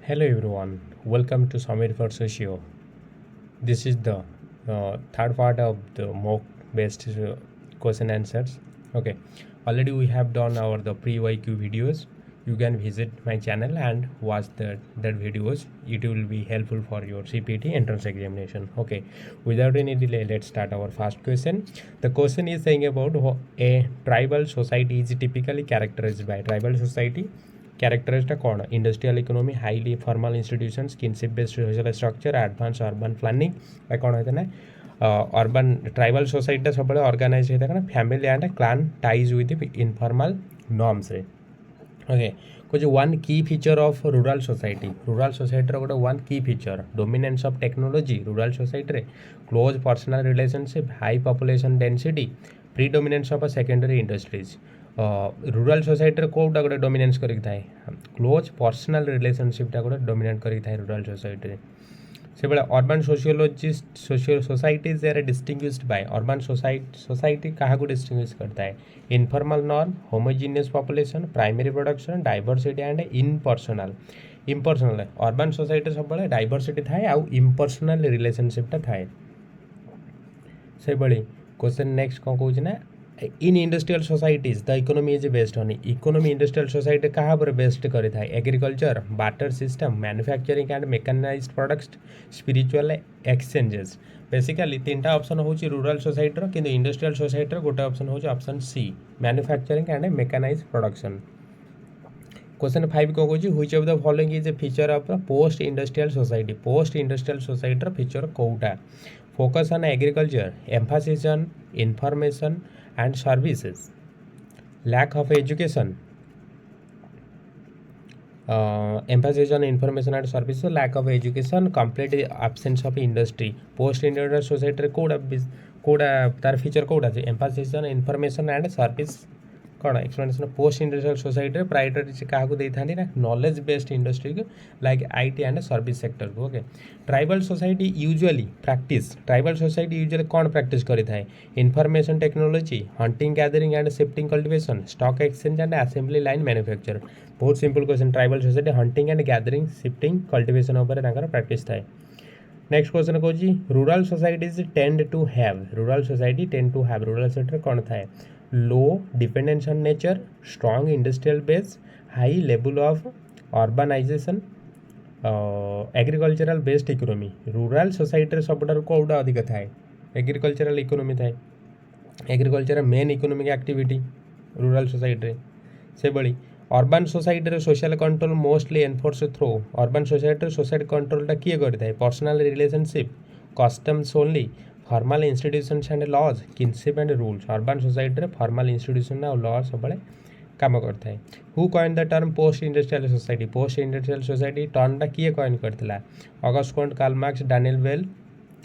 Hello everyone, welcome to Samir for Socio. This is the third part of the mock based question answers. Okay, already we have done our the pre-YQ videos. You can visit my channel and watch that videos. It will be helpful for your CPT entrance examination. Okay, without any delay, let's start our first question. The question is saying about a tribal society is typically characterized by tribal society. Characterized कौन industrial economy highly formal institutions kinship based social structure advance urban planning कौन होता है urban tribal society सब organize होता है family and clan ties with informal norms रे okay कुछ one key feature of rural society गोटे one key feature dominance of technology rural society रे close personal relationship high population density predominance of secondary industries rural society कौटा गोटे dominance करिक थाए close personal रिलेशनशिपटा गोटे dominate करिक थाए रूरल सोसाइटी से बेले urban sociologist societies are distinguished by urban society क्या डिस्टिंग्विश करता है informal norm homogeneous population primary production diversity and impersonal urban society सब डाइवर्सिटी थाए आउ इम्पर्सनल रिलेशनशिपटा थाए से बड़ी क्वेश्चन नेक्स्ट कौन कहूँ ना in industrial societies the economy is based on economy industrial society क्या बेस्ड करी था agriculture barter system manufacturing and mechanized products spiritual exchanges basically तीन ऑप्शन हो रूरल सोसाइटी किंतु इंडस्ट्रियल सोसाइटी गोटे ऑप्शन हो option C manufacturing and mechanized production question 5 कौन कहूँ which of the following is a feature of post industrial society feature कौटा focus on agriculture emphasis on information and services lack of education emphasis on information and services lack of education complete absence of industry post industrial society कोड़ा तार feature कोड़ा emphasis on information and service कौन explanation post industrial society priority क्या दे था ना knowledge based industry को like IT and service sector को ओके ट्राइबल सोसाइटी यूजुअली कौन प्रैक्टिस करी थाए information technology hunting gathering and shifting cultivation stock exchange and assembly line manufacture बहुत simple question tribal society hunting and gathering shifting cultivation उपर practice थाए next question कहूँ rural societies tend to have rural society कौन थाए low dependence on nature strong industrial base high level of urbanization agricultural based economy rural society सबुठार कौटा अधिक थाए agricultural economy थाए agriculture main economic activity rural society से बड़ी urban society social control mostly enforce through urban society कंट्रोलटा किए करें personal relationship customs only formal institutions and laws kinship and rules urban society formal institution और law सब काम करता है who coin the term post industrial society टर्मटा किए कॉइन करता Auguste Comte Karl Marx Daniel Bell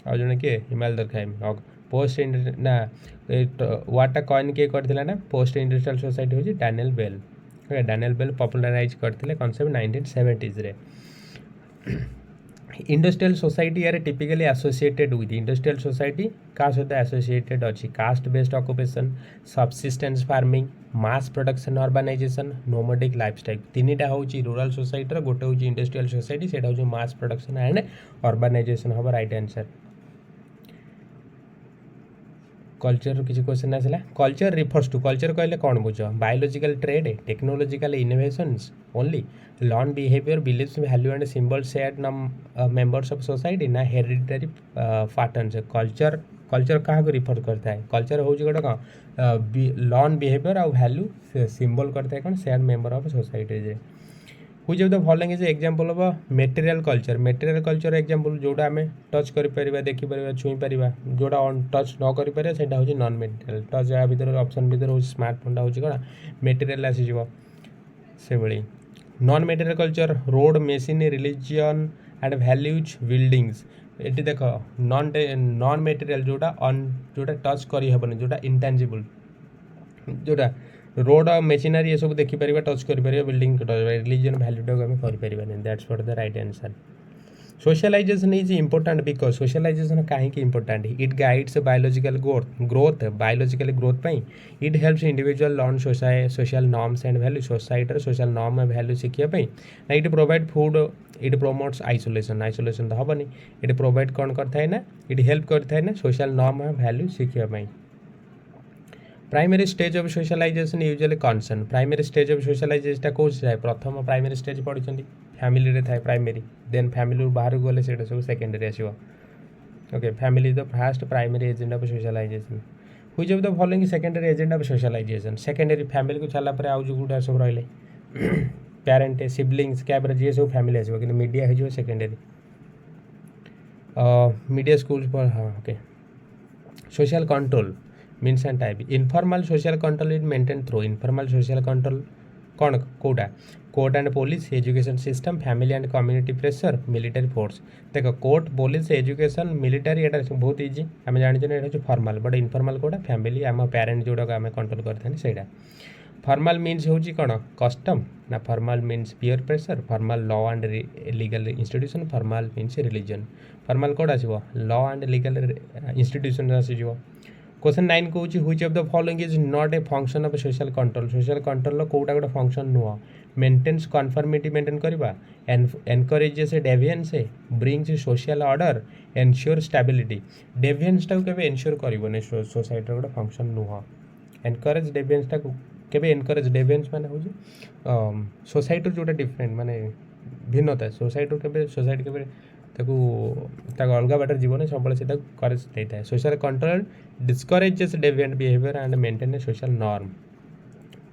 और जड़े किए हिमालय दरखाई पोस्ट ना वार्डटा कॉइन किए करथिला ना पोस्ट इंडस्ट्रियल सोसाइटी हूँ डैनियल बेल पॉपुलराइज करते कॉन्सेप्ट 1970s रे industrial society are typically associated with industrial society क्या सहित एसोसिएटेड अच्छी caste based occupation subsistence farming mass production urbanization nomadic lifestyle तीनटा हूँ रूरल सोसाइटी गोटे हूँ इंडस्ट्रियल सोसाइटी से हूँ मास प्रोडक्शन एंड अर्बानाइजेशन हम राइट आंसर कल्चर किसी क्वेश्चन आसला कल्चर रिफर्स टू कल्चर कहले कौन बुझ biological trait technological innovations only learn behaviour beliefs value and symbol shared members of society ना हेरिडिटरी पैटर्न्स कल्चर क्या रिफर करता है कल्चर हूँ गोटे कौन लर्न बिहेवियर और वैल्यू सिंबल करता है कौन shared member of society which of the following is example of material culture example जोड़ा आम टच कर देखिपर छुई पार जोड़ा टच न कर सेटा हूँ नॉन मटेरियल टच या भर ऑप्शन भर हूँ स्मार्टफोन हूँ कौन मटेरियल आसीज से भाई non material culture road machine religion and values buildings ये देख नॉन मटेरियल जोड़ा टच करहबन जोड़ा इंटेंजिबल जोड़ा रोड मेसिनरी ये सब देखिपर टच कर बिल्डिंग रिलीजन भैल्यूटा आम कर that's for the right answer Socialization is important because socialization कहीं important it guides biological growth biological growth ପାଇଁ it helps individual learn social norms and values society social norm and value ଶିଖିବା ପାଇଁ ନା it provide food it promotes isolation ତ ହବନି it provide କ'ଣ କରିଥାଏ ନା it help କରିଥାଏ ନା social norm and value ଶିଖିବା ପାଇଁ primary stage of socialization usually concern primary stage of socialization कौन थाए प्रथम प्राइमरी स्टेज पढ़ी फैमिली रे थाए प्राइमरी देन फैमिली बाहर गले से सब सेकेंडरी आसो okay family the first primary agent of socialization which of the following secondary agent of socialization secondary family को छाला पर आउ जो गुडा सब रहले पेरेंट सिबलिंग्स कैबर जे सब फैमिली आसो कि मीडिया हो सेकेंडरी मीडिया स्कूल्स पर हाँ okay social control means and type informal social control is maintained through informal social control कौन कोटा court and police education system family and community pressure military force देख court police education military एटा बहुत easy आम जानी ये formal but informal कोटा family आम पेरेंट जोड़ा आम कंट्रोल करते सहीटा फॉर्मल मीन्स हूँ कौन कस्टम ना formal means peer pressure formal law and legal institution formal means religion formal कौन आसो लॉ एंड लीगल इंस्टीट्यूशन आसीज क्वेश्चन 9 कौन which of the following is not a function of social control कौटा गोटे function नुह maintains conformity maintain करवा encourages deviance brings social order ensure stability deviance टाक केबे एनश्योर करबोने सोसाइटी गोटे फंक्शन नुह एनकरेज डेविएंस टाक केबे एनकरेज डेविएंस माने हो सोसाइटी जोटा डिफरेंट माने भिन्नता सोसाइटी केबे सोसाइटी केबे अलग बाटर जीवन सब से करेज देता है social control discourages deviant behaviour and maintain a social norm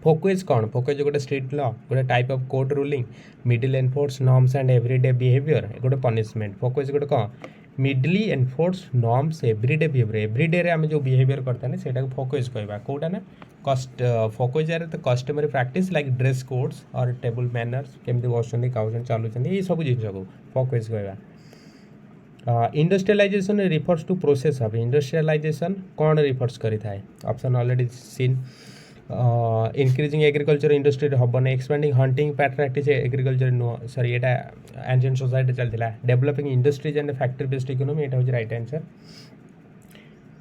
focus कौन फोकस गोटे स्ट्रिक्ट लॉ गोटे type of court ruling middle enforce norms and everyday behaviour गोटे पनिशमेंट फोकस गोटे कौन mildly enforce norms everyday behaviour everyday आम जो behaviour करते हैं से फोकस कहवा कौटा ना कस्ट फोकस तो customary practice like dress codes और टेबल मैनर्स केमती बस खाऊँ चलुँच ये सब जिन को फोकस कहवा industrialization refers to process of industrialization कौन रिफर्स करी थाए option already seen increasing agriculture industry हम एक्सपेंडिंग हंटिंग प्रैक्टिस एग्रीकल्चर नुह सॉरी एटा एंशिएंट सोसाइटी चलता developing industries and factory based economy एटा होची right answer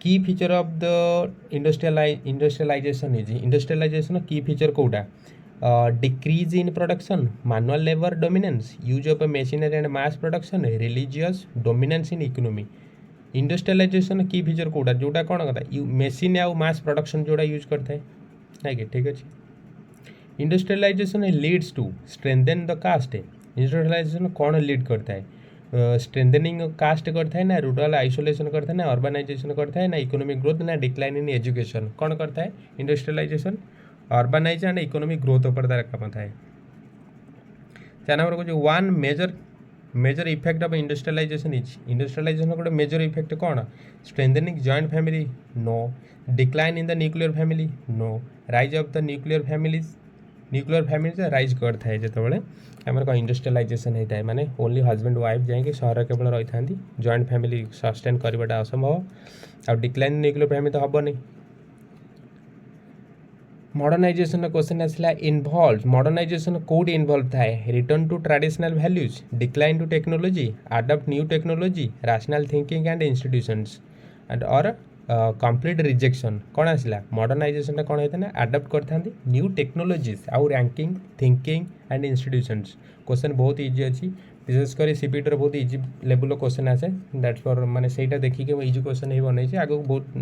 key feature of the industrialization is industrialization की फीचर कोटा decrease in production manual labor dominance use of machinery and mass production religious dominance in economy industrialization की feature कोटा जोटा कौन कहता machine आउ मास प्रोडक्शन जोड़ा use करता है ना कि ठीक अच्छे industrialization leads to strengthen the caste industrialization कौन लीड करता है स्ट्रेंथनिंग कास्ट करता है ना रूरल आइसोलेशन करता है ना अर्बनाइजेशन करता है ना इकोनॉमिक ग्रोथ ना डिक्लाइन इन एजुकेशन कौन करता है industrialization urbanize and economic growth ऊपर तार काम था चार नंबर को one major effect of industrialization is industrialization गोटे मेजर इफेक्ट कौन strengthening joint family no decline in the nuclear family no rise of the nuclear family rise करता है जो आम कौन इंडस्ट्रियलाइजेशन होता है माने ओनली हजबैंड वाइफ जाकि सहर केवल रही था जॉइंट फैमिली सस्टेन करवाटा असंभव आ डिक्लाइन न्यूक्लियर फैमिली तो हेनी मॉडर्नाइजेशन क्वेश्चन आसला इनवॉल्व मॉडर्नाइजेशन कौटी इनवॉल्व थाए return to traditional values decline to technology adopt new technology rational thinking and institutions and और कंप्लीट रिजेक्शन कौन आसला मॉडर्नाइजेशन कौन होता है अडॉप्ट करते न्यू टेक्नोलॉजीज आउ ranking thinking and institutions question बहुत इजी अच्छी विशेषकर सीपीटी बहुत इजी लेवल क्वेश्चन आसे दैट्स फॉर माने सेटा देखिए इजी क्वेश्चन ही बनई आगे बहुत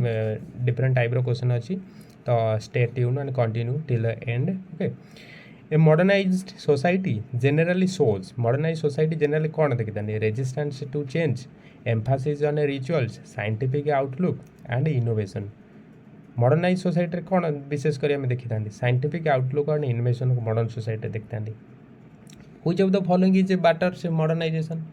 डिफरेंट टाइप क्वेश्चन अच्छी तो stay tune and continue till the end okay a modernized society generally shows modernize society generally कौन देखता resistance to change emphasis on rituals scientific outlook and innovation modernize society कौन विशेषकर आम देखी था scientific outlook and innovation को modern society देखता which of the following is a barrier से मॉडर्नाइजेशन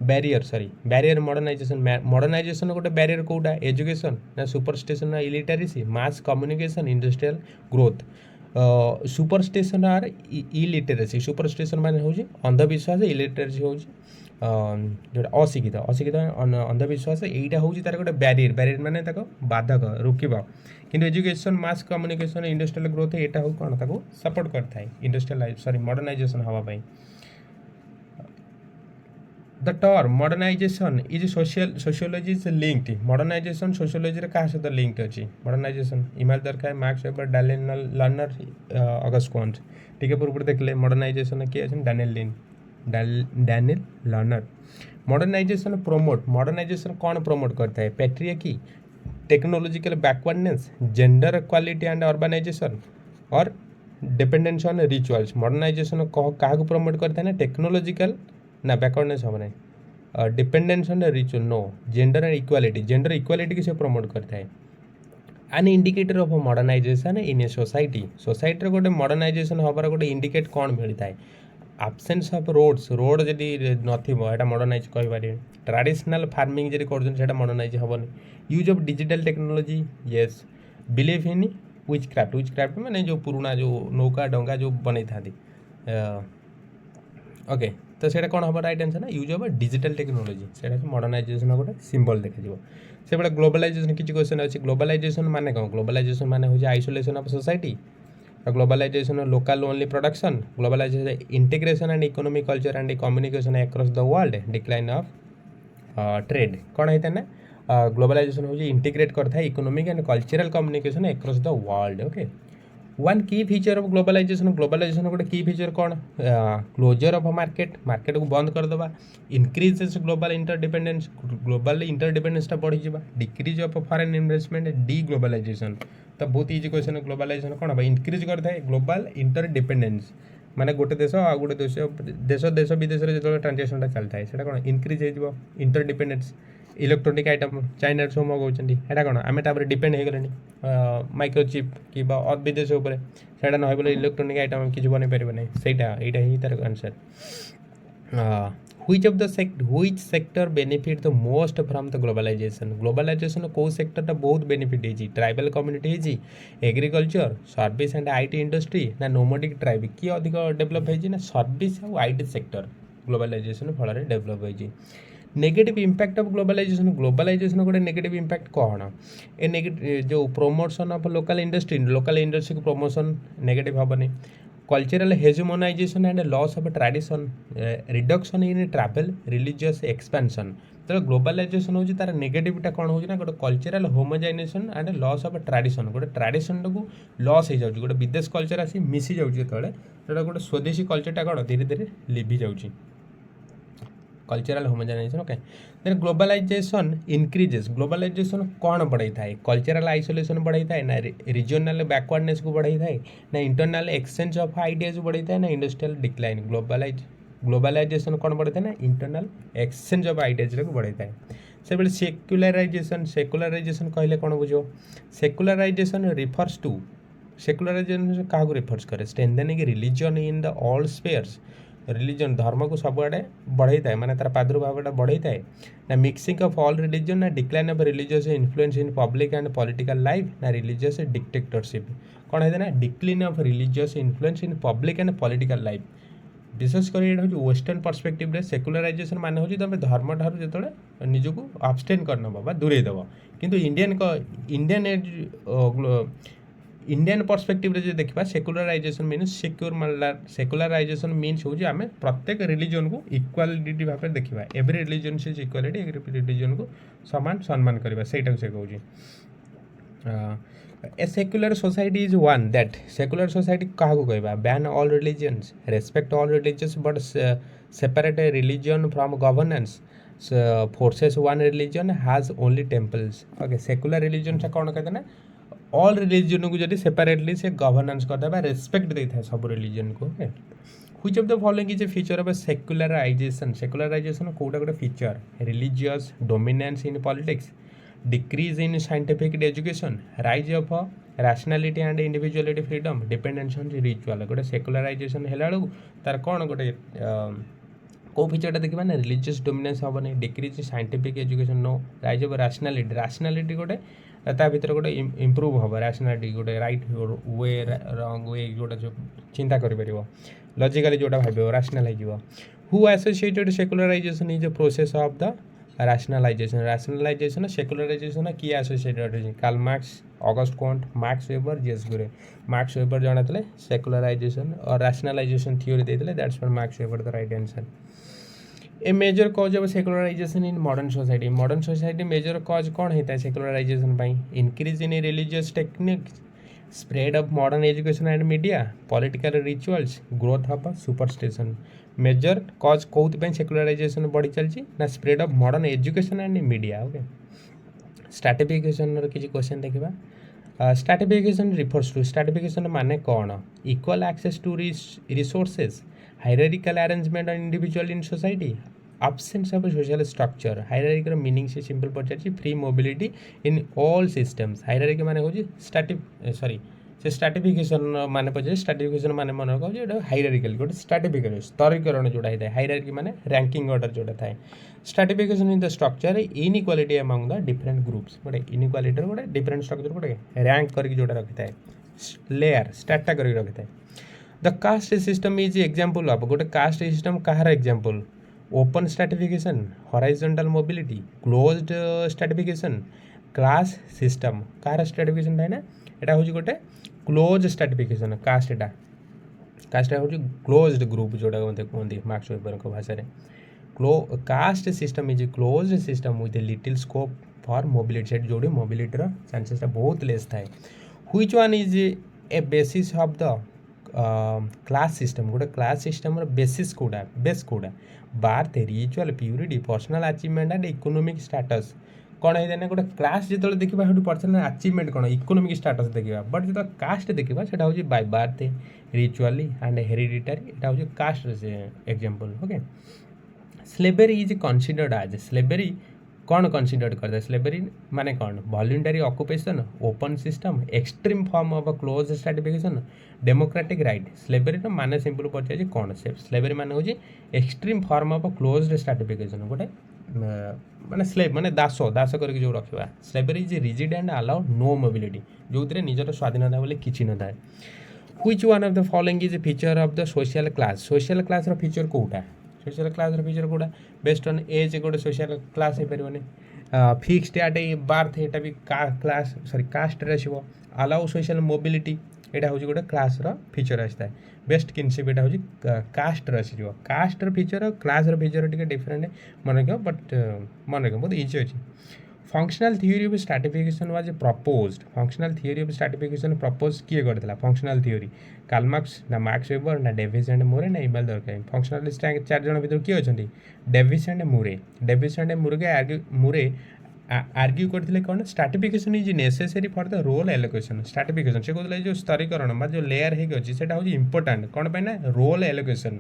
बैरियर मॉडर्नाइजेशन गोटे बैरियर कौटा एजुकेशन ना सुपरस्टेशन ना illiteracy mass communication industrial growth सुपरस्टेशन are illiteracy सुपरस्टेशन माने होची अंधविश्वास इलिटरेसी होची जोटा अशिक्षित अंधविश्वास यहीटा हूँ तार गोटे बैरियर माने ताको बाधक रोकवा किंतु एजुकेशन मास कम्युनिकेशन इंडस्ट्रियल ग्रोथ यहाँ हूँ कौन ताको सपोर्ट करता है इंडस्ट्रियल मॉडर्नाइजेशन हवाई the The term modernization is sociology is linked. Modernization sociology रे कहाँ सहित linked अछि? Modernization इमाल दरकार Marx Weber Daniel Lerner Auguste Comte ठीक है पूर्व देखले modernization किए अछि डैनियल लर्नर modernization कौन प्रमोट करता है patriarchy technological backwardness gender equality and urbanization और डिपेंडेंस ऑन रिचुअल्स मॉडर्नाइजेशन क्या प्रमोट करता है ना टेक्नोलॉजिकल ना बैकवर्डनेस हम नहीं dependence on ritual no gender equality की से प्रमोट करता है an indicator of modernization in a society गोटे मॉडर्नाइजेशन हबार गोटे इंडिकेट कौन मिलता है absence of रोड जदि नथिबो एटा मॉडर्नाइज कहि पारे ट्रेडिशनल फार्मिंग जदि करछन सेटा मॉडर्नाइज हबनी use of digital technology yes believe in witchcraft माने जो पुराना जो नौका डंगा जो बनै थादी ओके तो सेटा कोन हबो राइट आंसर ना यूज ऑफ डिजिटल टेक्नोलॉजी सेटा मॉडर्नाइजेशन गोटे सिंबल देखा जिवो से बडा ग्लोबलाइजेशन किछि क्वेश्चन अछि ग्लोबलाइजेशन माने कोन ग्लोबलाइजेशन माने हो जा isolation of society globalization local only production globalization integration and economic culture and communication across the world decline of trade कौन है ना ग्लोबलाइजेशन हो इंटीग्रेट करता है economic and cultural communication across the world okay one key feature of globalization गोटे key feature कौन closure of market को बंद करदे इंक्रीजेस ग्लोबल इंटरडिपेंडेंस बढ़ी जा decrease of foreign investment deglobalization तो बहुत इजी क्वेश्चन ग्लोबलाइजेशन कौन हम इंक्रीज करता है ग्लोबल इंटरडिपेंडेंस माने गोटे देश आ गोटे देश विदेश जो ट्रांजेक्शन चलता है सेटा कौन इंक्रीज हो इंटरडिपेंडेंस इलेक्ट्रोनिक आइटम चाइना सब मगाऊँगी है कौन आम डिपेंड हो गले माइक्रोचिप कि विदेश से ना इलेक्ट्रोनिक आइटम किसी बन पारे ना सहीटा ही तार answer which sector benefit the most from the globalization को सेक्टर बहुत बेनिफिट है ट्राइबल कम्युनिटी है agriculture service and IT industry ना नोमोडिक ट्राइब किए अधिक डेभलप है ना सर्विस और आईटी सेक्टर ग्लोबलाइजेशन फल डेभलप है नेगेटिव इंपैक्ट ऑफ ग्लोबलाइजेशन गोटे नेगेटिव इंपैक्ट कौन ए नेगेटिव जो प्रमोशन ऑफ लोकल इंडस्ट्री को प्रमोशन नेगेटिव हेनी cultural hegemonization and loss of tradition reduction in travel religious expansion तो ग्लोबलाइजेशन हो तार नेगेटिविटा कौन हो गोटे cultural homogenization and loss of tradition गोटे ट्रेडिशन को लॉस हो जाए गोटे विदेश कल्चर आसी मिसी जाऊँगी जो गोटे स्वदेशी कल्चरटा कौन धीरे धीरे लिभि जाऊँगी cultural homogenization okay then globalization increases globalization कौन बढ़ाई थाए कल्चरल आइसोलेशन बढ़ाई थाए ना रीजनल बैकवर्डनेस को बढ़ाई थाए ना इंटरनल एक्सचेंज ऑफ आइडियाज बढ़ाई थाए ना इंडस्ट्रियल डिक्लाइन ग्लोबलाइजेशन कौन बढ़ाई थाए ना इंटरनल एक्सचेंज ऑफ आइडियाज को बढ़ाई थाए से सेकुलराइजेशन कहले कौन बुझो सेकुलराइजेशन रिफर्स टू सेकुलराइजेशन क्या रिफर्स करे strengthening religion in the all spheres religion धर्म को सबुआड़े बढ़ाई थाए माने तार प्रादुर्भावटा बढ़ाई थाए ना मिक्सिंग ऑफ ऑल रिलीजन ना decline of religious influence in public and political life ना रिलीजियस डिक्टेटरशिप कौन है ना decline of religious influence in public and political life विशेषकर ये वेस्टर्न पर्सपेक्टिव रे सेकुलराइजेशन माने होची तुम धर्म ठार जो निजको अब्सटेन करनबा दूरे दब किंतु इंडियन पर्सपेक्टिव रे जो देखा सेकुलराइजेशन मीन्स सेकुलराइजेशन मीन्स हो आम प्रत्येक रिलीजन को इक्वालिटी भाव में देखा एवरी रिलीजन से इक्वालिटी एवरी रिलीजन को समान सम्मान करवा से कहूँ a secular society is one that secular society क्या कहवा ban all religions respect all religious but separate religion from governance forces one religion has only temples okay secular religion से कौन कहते हैं ऑल रिलीजन को जब सेपरेटली से governance करदे रेस्पेक्ट देता है सब रिलीजन को which of the following is a feature of secularization कोटा गोटे feature religious dominance in politics decrease in scientific education rise of rationality and individuality freedom dependence on ritual गोटे secularization है तार कौन गोटे को फीचरटा देखा ना रिलीजियस डोमिनेंस हम नहीं decrease scientific education no rise of rationality गोटे ता भीतर गोटे इम्प्रूव हम रैशनैलिटी गोटे राइट वे रंग वे गोटे जो चिंता कर लॉजिकली जोटा भाव रैशनल हो who associated secularization is a process of the rationalization secularization किए associated Karl Marx Auguste Comte Max Weber जेस गुरे मार्क्स वेबर जन थे सेकुलराइजेशन और रैशनलाइजेशन थ्योरी देते that's for Max Weber the right answer a major cause of secularization in modern society major cause कौन होता है सेक्युलराइजेशन पाई increase in religious techniques spread of modern education and media political rituals growth of superstition major cause कौन secularisation बढ़ी चलती ना spread of modern education and media okay stratification किसी question देखा स्ट्राटिफिकेशन रिफर्स टू स्ट्राटिफिकेशन माने कौन equal access to resources hierarchical arrangement on individual in society absence of a social structure hierarchy meaning से simple पचार free mobility in all systems hierarchy माने हो sorry से stratification माने पचार stratification माने मन रखा हायरार्किकल गोटे स्ट्राटिफिकेशन स्तरीकरण जोड़ा होता है हायरार्की माने रैंकिंग ऑर्डर जोड़ा थाए stratification in the structure inequality among the different groups गोटे इनइक्वालिटी गोटे डिफरेंट स्ट्रक्चर गोटे रैंक करके जोड़ा रखी है लेयर स्टार्टा करके रखी है the caste system is example of गोटे कास्ट सिस्टम कहार example open stratification horizontal mobility closed stratification class system कहार स्ट्राटिफिकेशन है ना एटा हूँ गोटे क्लोज स्ट्राटिफिकेशन कास्ट एटा कास्ट हूँ क्लोज्ड ग्रुप जोड़ा मत कहते मार्क्स वेबर भाषा cast system is closed system with little scope for mobility सेट जोड़ी मोबिलिटीर चांसेसटा बहुत लेस थाए which one is a basis of the class system गोटे क्लास सिस्टम बेसिस कौटा बेस कौटा birth ritual purity personal achievement and economic status कौन है ना गोटे क्लास जो देखा पर्सनल अचीवमेंट कौन इकोनोमिक स्टाटस देखा बट जो कास्ट देखा से हूँ by birth ritually and hereditary यहाँ हूँ caste example okay slavery is considered as slavery कौन कन्सिडर करता है स्लेवरी माने कौन voluntary occupation open system extreme form of close stratification democratic right slavery माने सिंपल पचार कौन से स्लेवरी माने हूँ extreme form of close stratification गोटे माने स्लेव माने दास दास करके जो रखा slavery is rigid and allow no mobility जो निजर स्वाधीनता बोले किसी न था which one of the following is feature of the social class feature कौटा सोशल क्लास फीचर कौटा बेस्ट ऑन एज गोटे सोशल क्लास हो पारे फिक्सड याटे बार्थ यहाँ भी क्लास सॉरी कास्ट आसो अलाउ सोशल मोबिलिटी यहाँ हूँ गोटे क्लास फीचर आसता है बेस्ट किनशिप यहाँ हूँ कास्ट आसीज कास्ट फीचर क्लास फीचर टी डिफरेंट मन रख बट मन रख बहुत इजी अच्छे functional theory of stratification was proposed functional theory of stratification propose किए करता फंक्शनल थ्योरी कार्ल मार्क्स ना मार्क्स वेबर ना डेविस एंड मुरे ना इमेल दरकार फंक्शनलिस्ट चार जन भर किए अच्छा डेविस एंड मुरे आर्ग्यू करते कौन stratification is necessary for the role allocation stratification से कहते जो स्तरीकरण जो लेयर होता हूँ इंपोर्टाट कौन पाई ना रोल एलोकेशन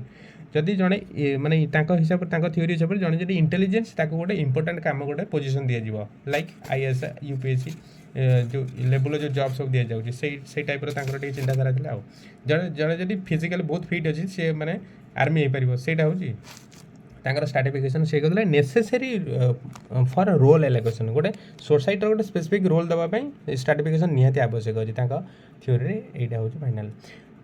जदि जड़े माने हिसाब से थ्योरी हिसाब से जड़े इंटेलिजेंस गोटे इंपोर्टाट काम गोटे पोजिशन दिज्व लाइक आईएएस यूपीएससी जो लेवल जो जॉब सब दि जाऊँगी से टाइप चिंताधारा था जड़े जड़े जदि फिजिकल बहुत फिट अच्छी सी मैंने आर्मी हो पार से हूँ स्ट्राटिफिकेशन से कहते नेसेसरी फॉर रोल एलोकेशन गोटे सोसाइटी गोटे स्पेसिफिक रोल देवाई स्ट्राटिफिकेशन निहाती आवश्यक अच्छी थ्योरी यहाँ हूँ फाइनाल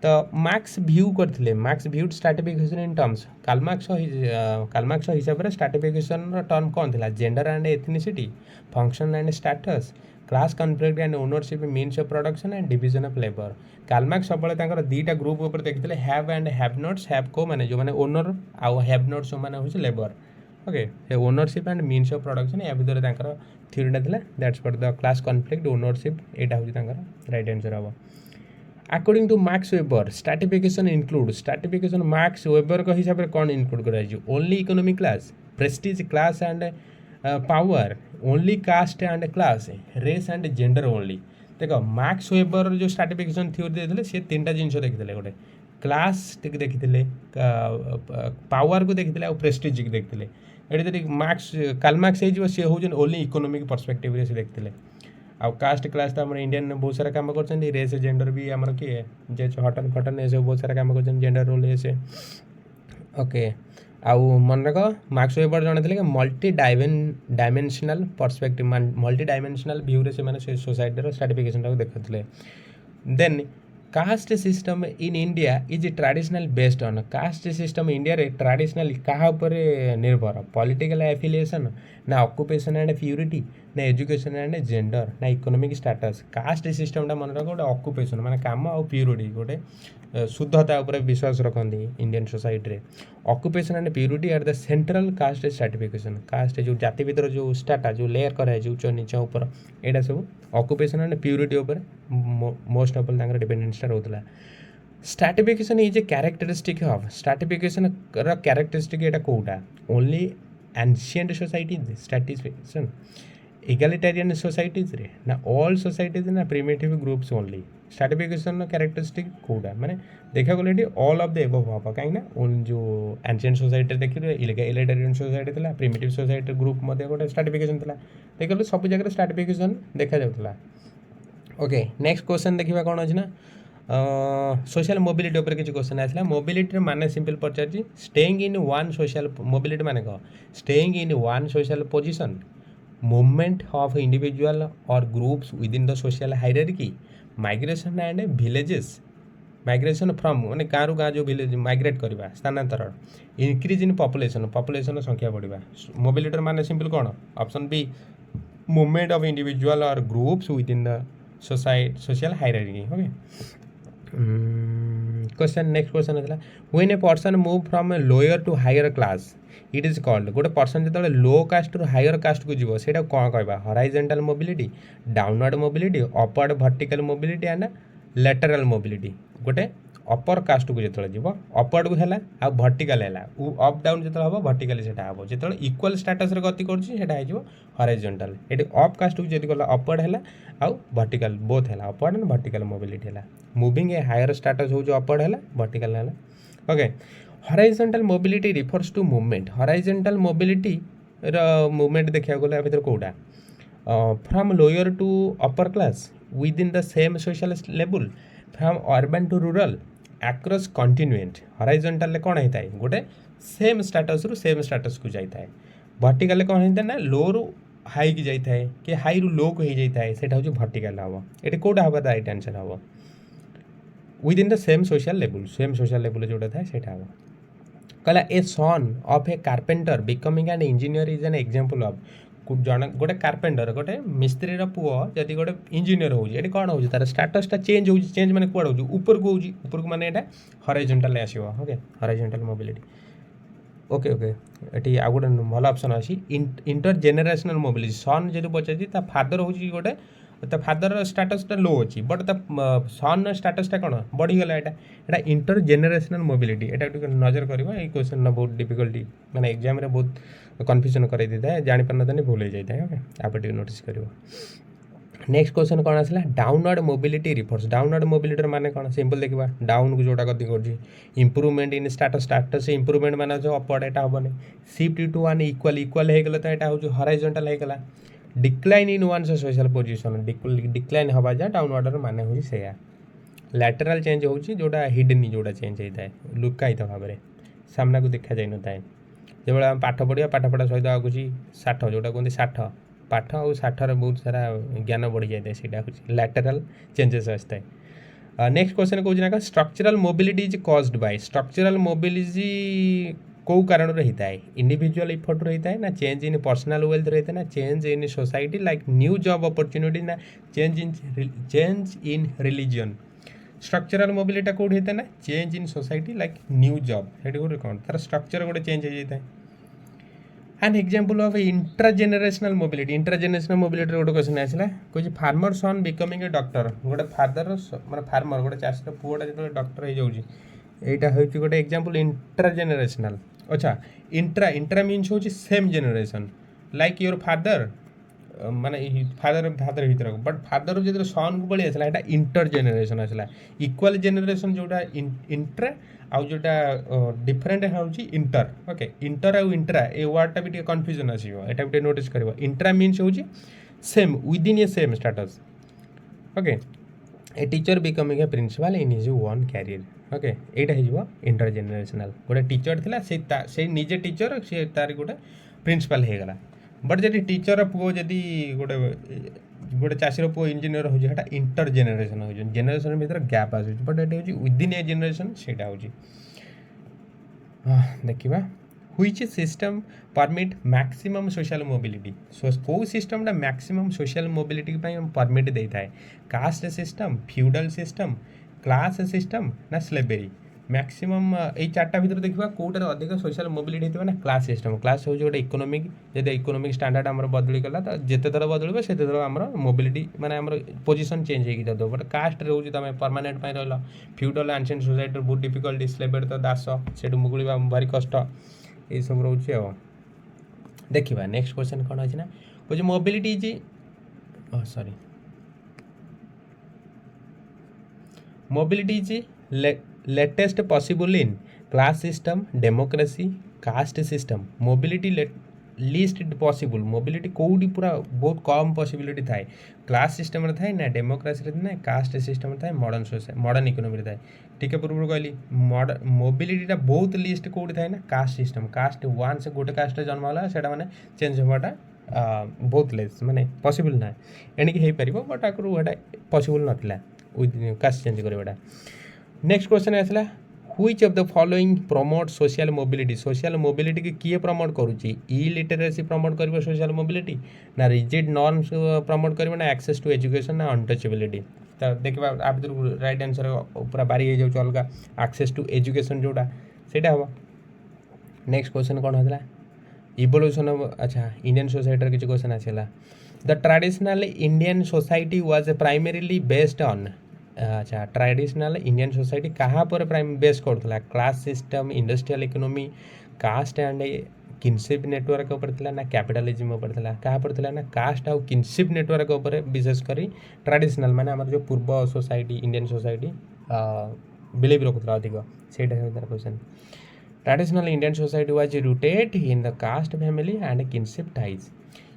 तो मार्क्स व्यू करते Marx view stratification in terms Karl Marx हिसाब से स्ट्राटिफिकेशन टर्म कौन थी gender and ethnicity function and status class conflict and ownership means of production and division of labour Karl Marx सब दुईटा group उपर देखते have and have nots have को मैंने जो मैंने ओनर आउ हैव नॉट्स मैंने हूँ labour okay ownership and means of production या भितर थ्योरीटा था that's for the class conflict ownership यहाँ हूँ राइट आंसर हम according to Marx Weber stratification include stratification Marx Weber का हिसाब से कौन इनक्लूड कर only economic class prestige class and power only caste and class race and gender only देख Marx Weber जो स्ट्राटिफिकेशन थ्योरी देते सी तीन जिन देखते गोटे क्लास देखते पावर को देखते आ प्रेस्टीज को देखते ये मार्क्स कार्ल मार्क्स सी हूँ ओनली इकोनॉमिक पर्सपेक्टिव से देखते आउ कास्ट क्लास तो आम इंडियन बहुत सारा काम कर रेस जेंडर भी आम किए जे हटन फटन ये सब बहुत सारा काम कर जेंडर रोल ये ओके आउ मन रख मार्क्स वेबर जन थे multidimensional perspective multidimensional view से सोसाइटी स्ट्राटिफिकेशन देखते then caste system in India is traditional based on caste system India रे ट्रेडिशनल क्या निर्भर पॉलिटिकल एफिलिएशन ना ऑक्युपेशन एंड प्यूरिटी ना एजुकेशन एंड जेंडर ना इकोनॉमिक स्टेटस कास्ट सिस्टम मन रख गोटे ऑक्युपेशन माने काम और प्यूरिटी गोटे शुद्धता उपर विश्वास रखती इंडियन सोसाइटी रे occupation and purity are the central caste certification caste जो जाति भीतर जो स्टाटा जो लेयर कराए उच्च नीच ऊपर यहाँ सब ऑक्युपेशन एंड प्यूरिटी उपर मोस्ट ऑफ ऑल डिपेंडेंसटा रोला stratification is a characteristic of stratification characteristic एटा कोटा only ancient society stratification egalitarian societies रे ना ऑल सोसाइटीज ना primitive groups only stratification characteristic कोटा माने देखा गले ऑल ऑफ द एबव हम कहीं जो एंशिएंट सोसाइटी देखिए इगालिटेरियन सोसाइटी था प्रिमिटिव सोसाइटी ग्रुप गोटे स्ट्राटिफिकेशन था देखिए सब जगह स्ट्राटिफिकेशन देखा जाता ओके नेक्स्ट क्वेश्चन देखा कौन अच्छी ना सोशल मोबिलिटी उपर किसी क्वेश्चन आसला मोबिलिटी माने सिंपल पचार staying in one social mobility माने कह staying in one social position movement of individual और groups within the social hierarchy migration and villages migration from माने गाँव गाँ जो विलेज माइग्रेट करवा स्थानांतरण इंक्रीज इन पॉपुलेशन पॉपुलेशन संख्या बढ़िया मोबिलिटी माने सिंपल कौन option B movement of individual और groups within the society social hierarchy okay question next question है when a person move from a lower to higher class it is called गोटे पर्सन जो low caste रु higher caste को जीव से कौन कहवा horizontal mobility downward mobility upward vertical mobility and lateral mobility गोटे अपर कास्ट को जो जीव अपवर्ड को है आ वर्टिकल है अप डाउन जो हम वर्टिकल से हम जो इक्वल स्टेटस गति कर हॉराइजॉन्टल ये अप कास्ट को जब गला अपवर्ड है आउ वर्टिकल बोथ है अपवर्ड एंड वर्टिकल मोबिलिटी है मूविंग ए हायर स्टेटस हो अपवर्ड है वर्टिकल है okay horizontal mobility refers to movement horizontal mobility movement देखा गला भर कौटा from lower to upper class within the same social level from urban to rural across continent horizontal कौन होता है गोटे सेम स्टेटस रु सेम स्टेटस को जाता है वर्टिकल कौन होता है ना लो रु हाई की जाता है कि हाई रु लो को हो जाता है सेटा हूँ वर्टिकल हम ये कौटा हम राइट आंसर हम within the same social level जोटा था सेटा हम कहला a son of a carpenter becoming an engineer is an example of जन गोटे कारपेंटर गोटे मिस्त्री पुओ जदि गोटे इंजीनियर हो कौन हो तार स्टेटसटा चेंज हो चेंज माने कुआड हो ऊपर को माने एटा हॉराइजॉन्टल आसीबो okay horizontal mobility okay okay ये आ गोटे भल ऑप्शन अच्छी इंटर जेनेरेशनल मोबिलिटी सन जो पचार ता फादर हो गोटे ता फादर स्टेटसटा लो अच्छी बट ता सन स्टेटसटा कौन बढ़ीगला यहाँ इंटर जेनेरेशनल मोबिलिटी यहाँ नजर कर क्वेश्चन बहुत डिफिकल्टी माने एग्जाम रे बहुत कन्फ्यूजन कर जापार ना भूल हो जाए ओके आप नोटिस कर नेक्स्ट क्वेश्चन कौन आसला downward mobility refers downward mobility माने कौन सिंपल देखा डाउन को जोटा गति कर इंप्रूवमेंट इन स्टेटस इंप्रूवमेंट माने जो अपवर्ड एटा हेनी शिफ्ट टू वन इक्वल होगला तो यहाँ हूँ हॉराइजॉन्टल होगला decline in one social position decline हवा जा डाउनवर्ड माने हूँ से लैटरल चेंज हो जोटा हिडन जोटा चेंज होता है लुकायित भाव में सामना को देखा जाए न था जो आम पाठ पढ़ा पाठ पढ़ा सहित आगे साठ जोटा कहते साठ पाठ और साठर बहुत सारा ज्ञान बढ़ी जाए सीटा हूँ लैटरल चेंजेस आसता है नेक्स्ट क्वेश्चन कौन ना structural mobility is caused by structural mobility कौ कारण रहता है इंडिविजुअल इफर्ट रहता है ना चेंज इन पर्सनल वेल्थ रहता है ना change in society like new job opportunity ना change in religion structural mobility कौट होता है ना change in society like new job ये गोटे कौन तार स्ट्रक्चर गोटे चेंज हो जाता है an example of intragenerational mobility गोटे क्वेश्चन आसला कौन farmer son becoming a doctor गोटे फादर माने फार्मर गोटे चाषी पुआटा जो डॉक्टर हो यहाँ हूँ गोटे एग्जांपल इंट्राजेनेरेशनल अच्छा इंट्रा मीन्स हूँ same generation like your father माने फादर भर बट फादर जो सन को पड़ी आसला यहाँ इंटर जेनेरेशन आसला इक्वल जेनेरेशन जोटा इंट्रा आउ जोटा डिफरेंट हूँ इंटर ओके इंटर आउ इंट्रा ए वर्डटा भी कन्फ्यूजन आसो यहाँ भी नोटिस कर इंट्रा मीन्स हूँ same within a same status okay a teacher becoming a principal in his own career okay यहाँ हो इंटर जेनेरेशनल गोटे टीचर थिला से निजे टीचर से तार गोटे प्रिंसिपल हो गला बट जब टीचर पुओ जदि गोटे गोटे चाषीर पुओ इंजीनियर हो इंटर जेनेरेशन हो जेनेरेशन भीतर गैप आस बट ये विदिन ए जेनेरेशन से देखा which system permit maximum social mobility कौ सिस्टमटा मैक्सिमम सोशल मोबिलिटी परमिट दे था caste system feudal system class system ना स्लेवेरी मैक्सिमम ये चार्टा भर देखा कौटार अधिक सोशल मोबिलिटी होता है ना क्लास सिस्टम क्लास हूँ गोटे इकोनोमिक जब इकोनोमिक स्टैंडर्ड आम बदली गला तो जिते थर बदल से आम मोबिलिटी माने आम पोजिशन चेंज होगी जातो बट कास्ट रोज तुम परमानेंट रहा फ्यूडल एंशिएंट सोसाइटी बहुत डिफिकल्ट स्लेवेरी तो दास से मुकुड़ा भारी कष्ट ये सब रोचे देखा नेक्स्ट क्वेश्चन कौन अच्छे ना वो mobility is sorry mobility is latest possible in class system democracy caste system mobility least possible mobility कौटी पूरा बहुत कम पॉसिबिलिटी थाए क्लास सिस्टम थाए ना डेमोक्रेसी ना कास्ट सिस्टम थाए मॉडर्न इकोनॉमी थाए टिके पूर्व कहली मोबिलिटी बहुत लिस्ट कौटी थाए ना कास्ट सिस्टम कास्ट वन से गोटे कास्ट जन्म होला सेटा माने चेंज होवाटा बहुत लेस माने पॉसिबल ना एणिकी हो पार बट आगुरी एटा पॉसिबल नाला कास्ट चेंज करवाटा नेक्स्ट क्वेश्चन आसला which of the following promote social mobility की किए प्रमोट करुच्ची इलिटरेसी प्रमोट कर सोशल मोबिलिटी ना रिजिड नॉर्म्स प्रमोट कर ना एक्सेस टू एजुकेशन ना अनटचेबिलिटी तो देखा आ भर राइट आंसर पूरा बारी हो जाऊँ अलग एक्सेस टू एजुकेशन जोटा से हम नेक्स्ट क्वेश्चन कौन होता इवोल्यूशन ऑफ अच्छा इंडियन सोसाइटी किसी क्वेश्चन आसला the traditional Indian society was primarily based on अच्छा ट्रेडिशनल इंडियन सोसाइटी कहाँ पर प्राइम बेस करता class system industrial economy caste and kinship network उपर ना कैपिटलिज्म उपर क्या पर ना कास्ट आउ किनशिप नेटवर्क उपर विशेषकर ट्रेडिशनल माने आम जो पूर्व सोसाइटी इंडियन सोसाइटी बिलीव रखुला अधिक से question traditional Indian society was rooted in the caste family and kinship ties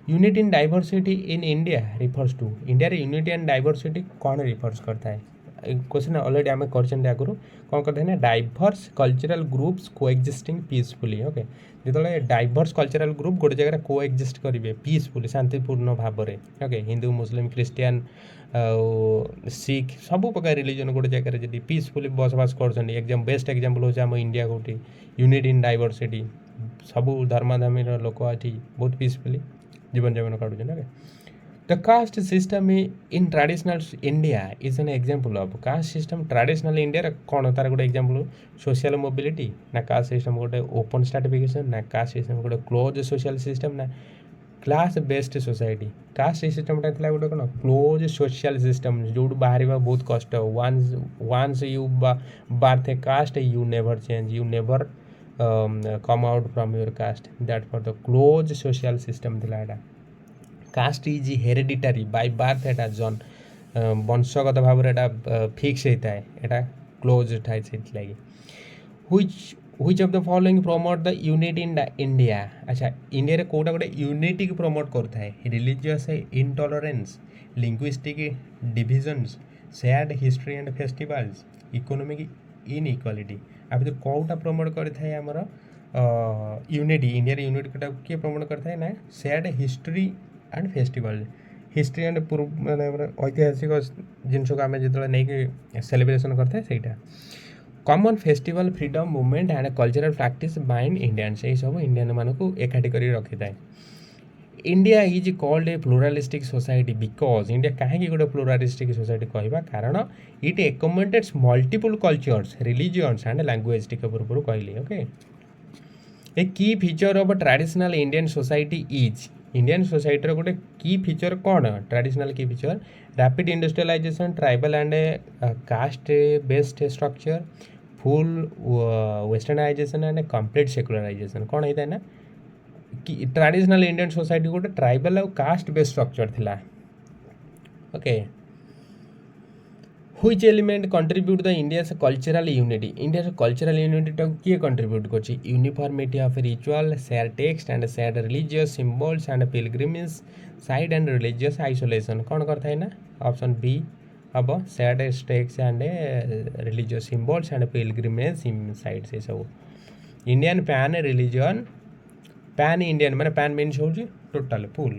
unity in diversity in India refers to India unity and diversity कौन रिफर्स करता है क्वेश्चन ऑलरेडी आम कर आगुरी कौन करते हैं ना diverse cultural groups coexisting peacefully okay जो डाइवर्स कल्चरल ग्रुप गोटे जगह कोएक्जिस्ट करेंगे पीसफुली शांतिपूर्ण भाव में okay Hindu Muslim Christian Sikh सब प्रकार रिलीजन गोटे जगह जी पीसफुली बसवास कर एग्जाम बेस्ट एग्जाम्पल हो आम इंडिया गोटे यूनिटी इन डाइवर्सिटी सब धर्माधर्मी लोक ये बहुत पीसफुली जीवन जापन काटुचे the caste system in traditional India is an example of caste system traditional India कौन तार गोटे एग्जांपल सोशल मोबिलिटी ना कास्ट सिस्टम गोटे ओपन स्ट्राटिफिकेशन ना कास्ट सिस्टम गोटे क्लोज सोशल सिस्टम ना क्लास बेस्ड सोसाइटी कास्ट सिस्टमटा था गोटे कौन क्लोज सोशल सिस्टम जो बाहर बहुत कष्ट once you birth a caste you never change you never come out from your caste that for the close social system थिला एटा caste is hereditary by birth एटा जन वंशगत भाव में एटा फिक्स होता है एटा क्लोज थाए से लगी which of the following promote the unity in India अच्छा इंडिया रे कोटा गोटे यूनिटी को प्रमोट करता है religious intolerance linguistic divisions shared history and festivals economic inequality आ भर कौटा प्रमोट करता आमर यूनिटी इंडिया यूनिटी कोटा किए प्रमोट करता है ना shared history and festival history and पूर्व माने ऐतिहासिक जिनस को आम जो नहीं सेलिब्रेशन करते हैं सहीटा common festival freedom movement and cultural practice bind Indians यही सब इंडियन मानक एकाठी कर रखी था India is called a pluralistic society because India कहीं गोटे प्लुरालिस्टिक सोसाइटी कहवा कारण it accommodates multiple cultures religions and language टिके पूर्व कहली okay a key feature of traditional Indian society is Indian society गोटे की फीचर कौन traditional key feature rapid industrialisation tribal and caste based structure full westernisation and complete secularisation कौन होता है ना कि ट्रेडिशनल इंडियन सोसाइटी गोटे tribal और caste based structure थिला okay which element contribute the India cultural unity India cultural unity किए contribute कर uniformity of ritual share text and share religious symbols and pilgrimage site and religious isolation कौन करता है ना option B हम share text and religious symbols and pilgrimage site से सब Indian pan religion pan Indian मैंने pan means हो total full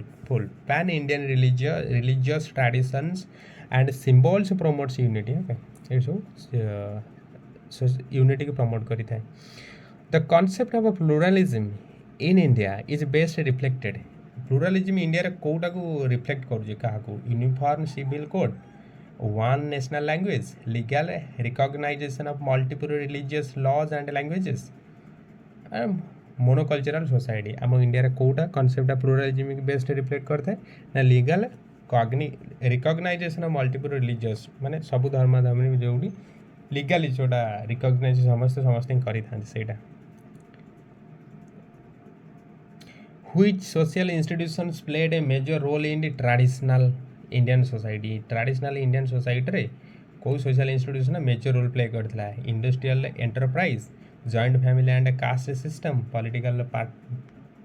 pan Indian religious traditions and symbols promotes unity. Okay, ये सब unity को promote करता है. The concept of a pluralism in India is best reflected. Pluralism India रे कोटा को reflect करूँ कहा को uniform civil code, one national language, legal recognition of multiple religious laws and languages, and monocultural society. आम India रे Kota concept of pluralism की best reflect करता है ना legal recognition of multiple religious माने सब धर्म जोड़ी लीगली जोड़ा रिकग्नाइज समस्ते करी था सेटा. Which social institutions played a major role in the traditional Indian society? Traditional Indian society रे कोई social institution major role play करता है. Industrial enterprise, joint family and caste system, political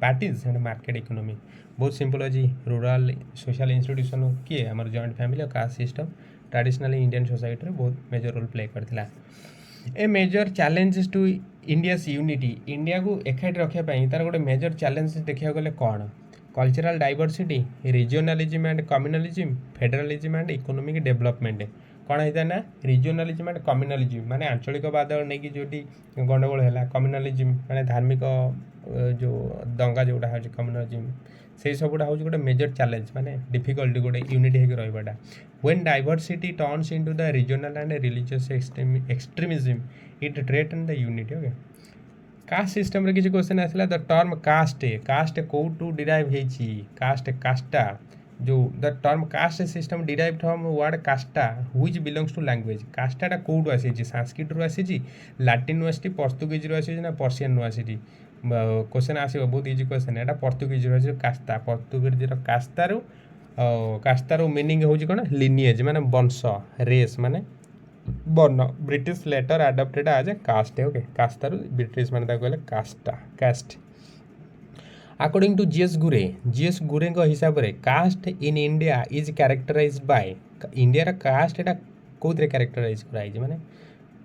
parties and market economy. बहुत simple अछि. Rural social institution किए हमर joint family और caste system traditionally Indian society रे बहुत मेजर रोल प्ले करथिला. A major challenges to India's unity. India को एकाठी रखिया पई तार गोटे मेजर चैलेंज देखिया गले कोन cultural diversity, regionalism and communalism, federalism and economic development. कौन होता है ना रीजनलिज्म एंड कम्युनलिज्म माने आंचलिकवाद नहीं कि जोटी गंडगोल है. कम्युनलिज्म माने धार्मिक जो दंगा जोटा है कम्युनलिज्म से सबुटा हूँ गोटे मेजर चैलेंज माने डिफिकल्टी गोटे यूनिटी होकर रहीबाटा. When diversity turns into the regional and religious extremism it threaten the unity. Okay caste system रे किसी क्वेश्चन आसला. द टर्म कास्ट कोटू डिराइव हेची कास्ट कास्टा जो the term caste system derive from word कास्टा व्हिच बिलोंग्स टू लैंग्वेज. कास्टाटा कोटू आसी संस्कृत रु आसी लाटिन रु आसी पोर्तुगीज रु आसी ना पर्सियन रु आसी. क्वेश्चन आसो बहुत इजी क्वेश्चन एटा पोर्तुगीज रु कास्ता पोर्तुगीज कास्तार मीनिंग हूँ कौन लिनिएज माने वंश रेस माने वर्ण. British later adapted as a caste. Okay कास्तार ब्रिटिश माने कहले कास्टा caste. According to G S Ghurye हिसाब से caste in India is characterized by India caste एटा कोथरे कैरेक्टराइज कराई माने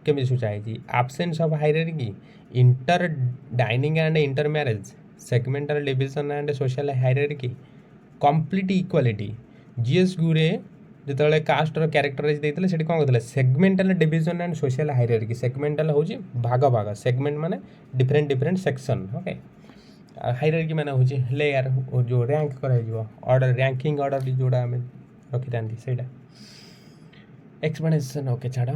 केमी सूचाई absence of hierarchy, inter dining and inter marriage, segmental division and social hierarchy, complete equality. G S Ghurye जो कास्टर कैरेक्टराइज देते से कौन कहते segmental division and social hierarchy. Segmental हूँ भाग भाग सेगमेंट माने डिफरेंट सेक्शन. ओके हायरार्की माने हूँ लेयर जो रैंक कर ऑर्डर रैंकिंग ऑर्डर जोड़ा आम रखी था सेटा एक्सप्लेनेशन. ओके छाड़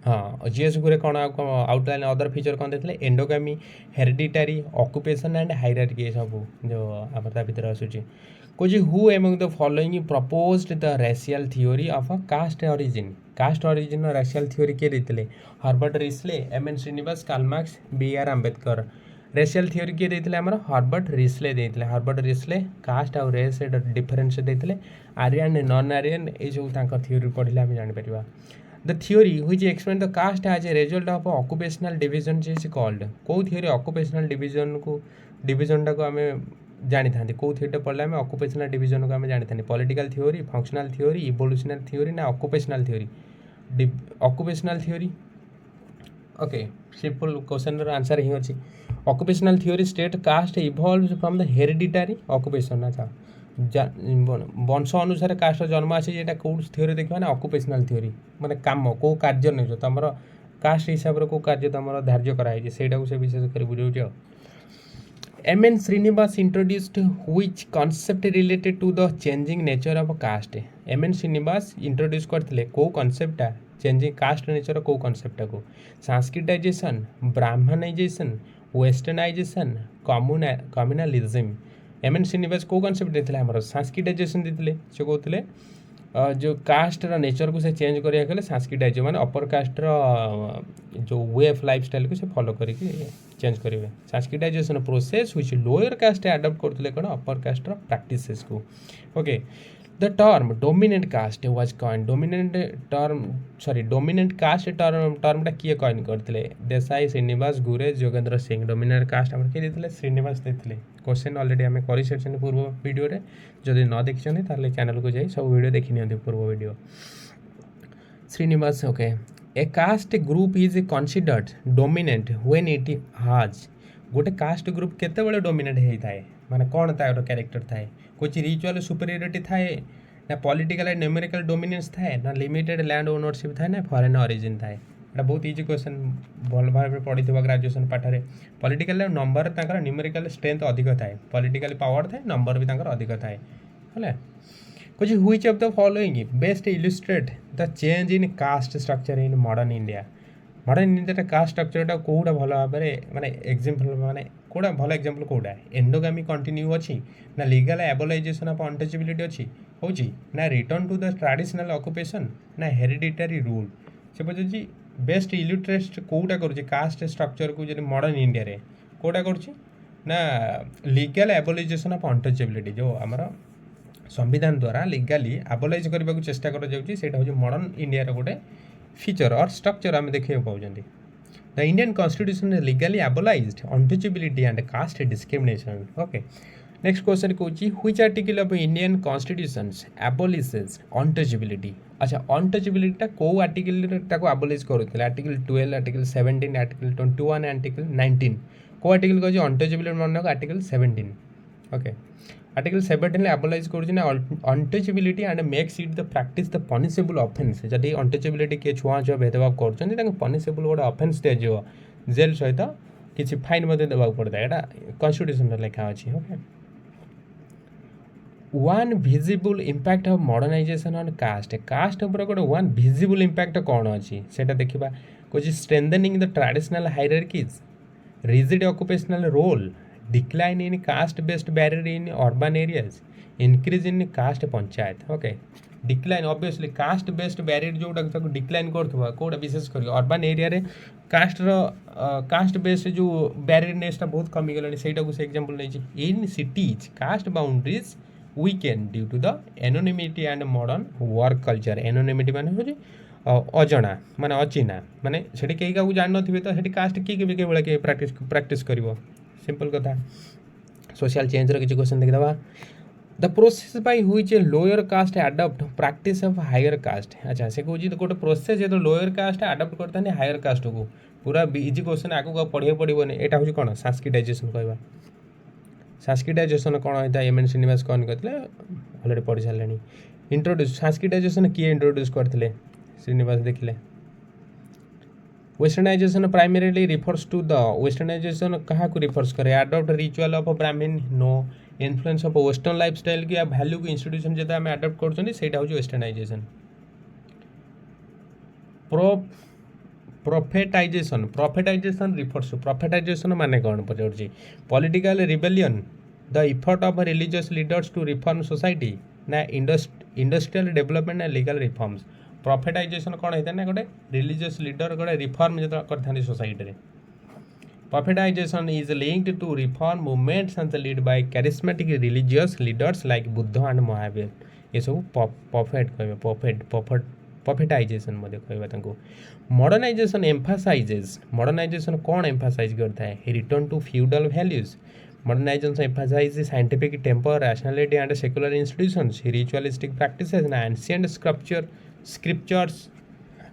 हाँ जीएस गुरे कौन आउटलाइन अदर फीचर कौन देते endogamy, hereditary, occupation and hierarchy सब जो आम भर आसूँ. कौन who among the following proposed the racial theory of a caste origin racial theory किए देते Herbert Risley, M N. Srinivas, Karl Marx, B R. Ambedkar. Racial theory किए देते आमर हर्बर्ट रिस्ले देते. हर्बर्ट रिस्ले कास्ट आउ रेस डिफरेन्स देते. आर्यन नॉन आर्यन ये सब थ्योरी पढ़ले आम जापर. The theory which explain the caste as a result of occupational division is called. कौ थ्योरी ऑक्युपेशनल डिविजन टाक आम जानी था कौ थ्योरी पढ़ले आम ऑक्युपेशनल डिविजन को आम जानी था. Political theory, functional theory, evolutionary theory ना occupational theory. Occupational theory. Okay simple question answer ही अच्छी. Occupational theory state caste evolves from the hereditary occupation. अच्छा वंश अनुसार कास्ट जन्म आसी कौ थ्योरी देखा ना ऑक्युपेशनल थ्योरी माने काम कौ कार्य नहीं तुम कास्ट हिसाब से कौ कार्य तुम धार्य कराई से विशेष कर बुझे. M N. Srinivas introduced which concept related to the changing nature of caste. M N. Srinivas introduce करते कौ कॉन्सेप्टा चेंजिंग कास्ट नेचर कौ कॉन्सेप्टा को sanskritization, brahmanization, westernization, communalism. M N. Srinivas कौ कॉन्सेप्ट देते आम सांस्क्रिटाइजेशन देते से कहते जो कास्टर नेचर को से चेंज करें सांस्क्रिटाइज माने अपर कास्टर जो वे ऑफ लाइफ स्टाइल को से फॉलो करके चेंज करेंगे. Sanskritization process which lower caste adopt करते कौन अपर कास्टर प्रैक्टिसेस को. Okay the term dominant caste was coin. Dominant caste टर्मटा किए कॉइन करते देसाई, श्रीनिवास, गुरे, जोगेंद्र सिंह. डोमिनेंट कास्ट आम किए देते श्रीनिवास देते. क्वेश्चन ऑलरेडी आम कर पूर्व वीडियो रे जदि न देखिए चैनल को जाई सब वीडियो देखी नि पूर्व video. Srinivas okay a caste group is considered dominant when it has. गोटे कास्ट ग्रुप केते डोमिनेट होता है माने कौन तार कैरेक्टर थाए कुछ रिचुअल सुपीरियरिटी थाए ना पॉलिटिकल एंड न्यूमेरिकल डोमिनेंस थाए ना लिमिटेड लैंड ओनरशिप थाए ना फॉरेन ओरिजिन थाए एटा बहुत इजी क्वेश्चन भल भाव पढ़ी ग्रेजुएशन पाठरे पॉलिटिकल नंबर तांकर न्यूमेरिकल स्ट्रेंथ अधिक थाए पॉलिटिकल पावर थाए नंबर भी तांकर अधिक थाए है कुछ which of the following best illustrate the change in caste structure in modern India modern India caste स्ट्रक्चरटा कौटा भल भाव माने एग्जांपल माने कौटा भल एग्जांपल कौटा एंडोगामी कंटिन्यू अच्छी ना लीगल एबोलाइजेशन ऑफ अनटचेबिलिटी अच्छी होची ना return to the traditional occupation ना हेरिडिटरी रूल से पचार बेस्ट इलुस्ट्रेट कौटा करुच्ची कास्ट स्ट्रक्चर को जो मॉडर्न इंडिया रे कौटा करुच्ची ना लीगल एबोलाइजेशन ऑफ अनटचेबिलिटी जो आमर संविधान द्वारा लीगाली एबोलाइज करने को चेष्टा कर मॉडर्न इंडिया गोटे फीचर और स्ट्रक्चर आम देखा पाँच the Indian constitution legally abolished untouchability and caste discrimination okay next question कौन which article of Indian constitution abolishes untouchability अच्छा अनटचेबिलिटी कौ आर्टिकल एबोलिश करुले आर्टिकल 12 आर्टिकल 17 आर्टिकल 21 आर्टिकल 19 कौ आर्टिकल कह अनटचेबिलिटी मन आर्टिकल 17 ओके आर्टिकल 17 एबोलाइज कर untouchability and makes it the practice the punishable offence जदि untouchability किए छुआ छुआ भेदभाव कर पनिशेबल गोटे ऑफेंस दिज्व जेल सहित किसी फाइन देवा पड़ता है यहाँ कॉन्स्टिट्यूशन लिखा अच्छी okay one visible impact of modernization on caste caste उपर गोटे वन विजिबल इंपैक्ट कौन अच्छी से देखा कुछ strengthening the traditional hierarchies rigid occupational role decline in caste based barrier in urban areas increase in caste panchayat okay decline obviously caste based barrier जो decline कर कौटा विशेष कर अर्बान एरिया रे कास्ट बेस्ड जो बैरियरनेसटा बहुत कमी गलानी से एग्जांपल नहीं in cities caste boundaries weakened due to the anonymity and modern work culture anonymity माने अजना माने अचिना माने सेठी केही का जान नथिबे तो सेठी कास्ट किए के प्रैक्टिस करिवो सिंपल कथा सोशल चेंज किसी क्वेश्चन देखा the process by which a lower caste adopt practice of higher caste अच्छा से कौन तो गोटे प्रोसेस जो लोअर कास्ट अडॉप्ट करता है हायर कास्ट को पूरा इजी क्वेश्चन आगे पढ़े पड़ोनी यहाँ हूँ कौन सांस्क्रिटाइजेशन कहवा सांस्क्रिटाइजेशन कौन होता है एम एन श्रीनिवास कौन करते अलरेडी पढ़ी सारे इंट्रोड्यूस सांस्क्रिटाइजेशन किए इंट्रोड्यूस करते श्रीनिवास देखिले westernization primarily refers to the westernization क्या रिफर्स करे अडॉप्ट रिचुअल ऑफ ब्राह्मण नो इन्फ्लुएंस ऑफ वेस्टर्न लाइफस्टाइल की वैल्यू को इंस्टीट्यूशन जो आम अडॉप्ट करटा हूँ westernization prophetization refers to prophetization माने कौन पचार political rebellion the effort of religious leaders to reform society ना industrial development and legal reforms prophetization कौन होता है गोटे रिलीजियस लीडर गोटे रिफॉर्म जो करते सोसाइटी रे prophetization is linked to reform movements and lead by charismatic religious leaders like Buddha and Mahavir ये सब प्रोफेट कहे प्रोफेटाइजेशन कहवा मॉडर्नाइजेशन एम्फासाइजेस मॉडर्नाइजेशन कौन एम्फासाइज करता है return to feudal values modernization emphasize scientific temper rationality and secular institutions ritualistic practices ना ancient scriptures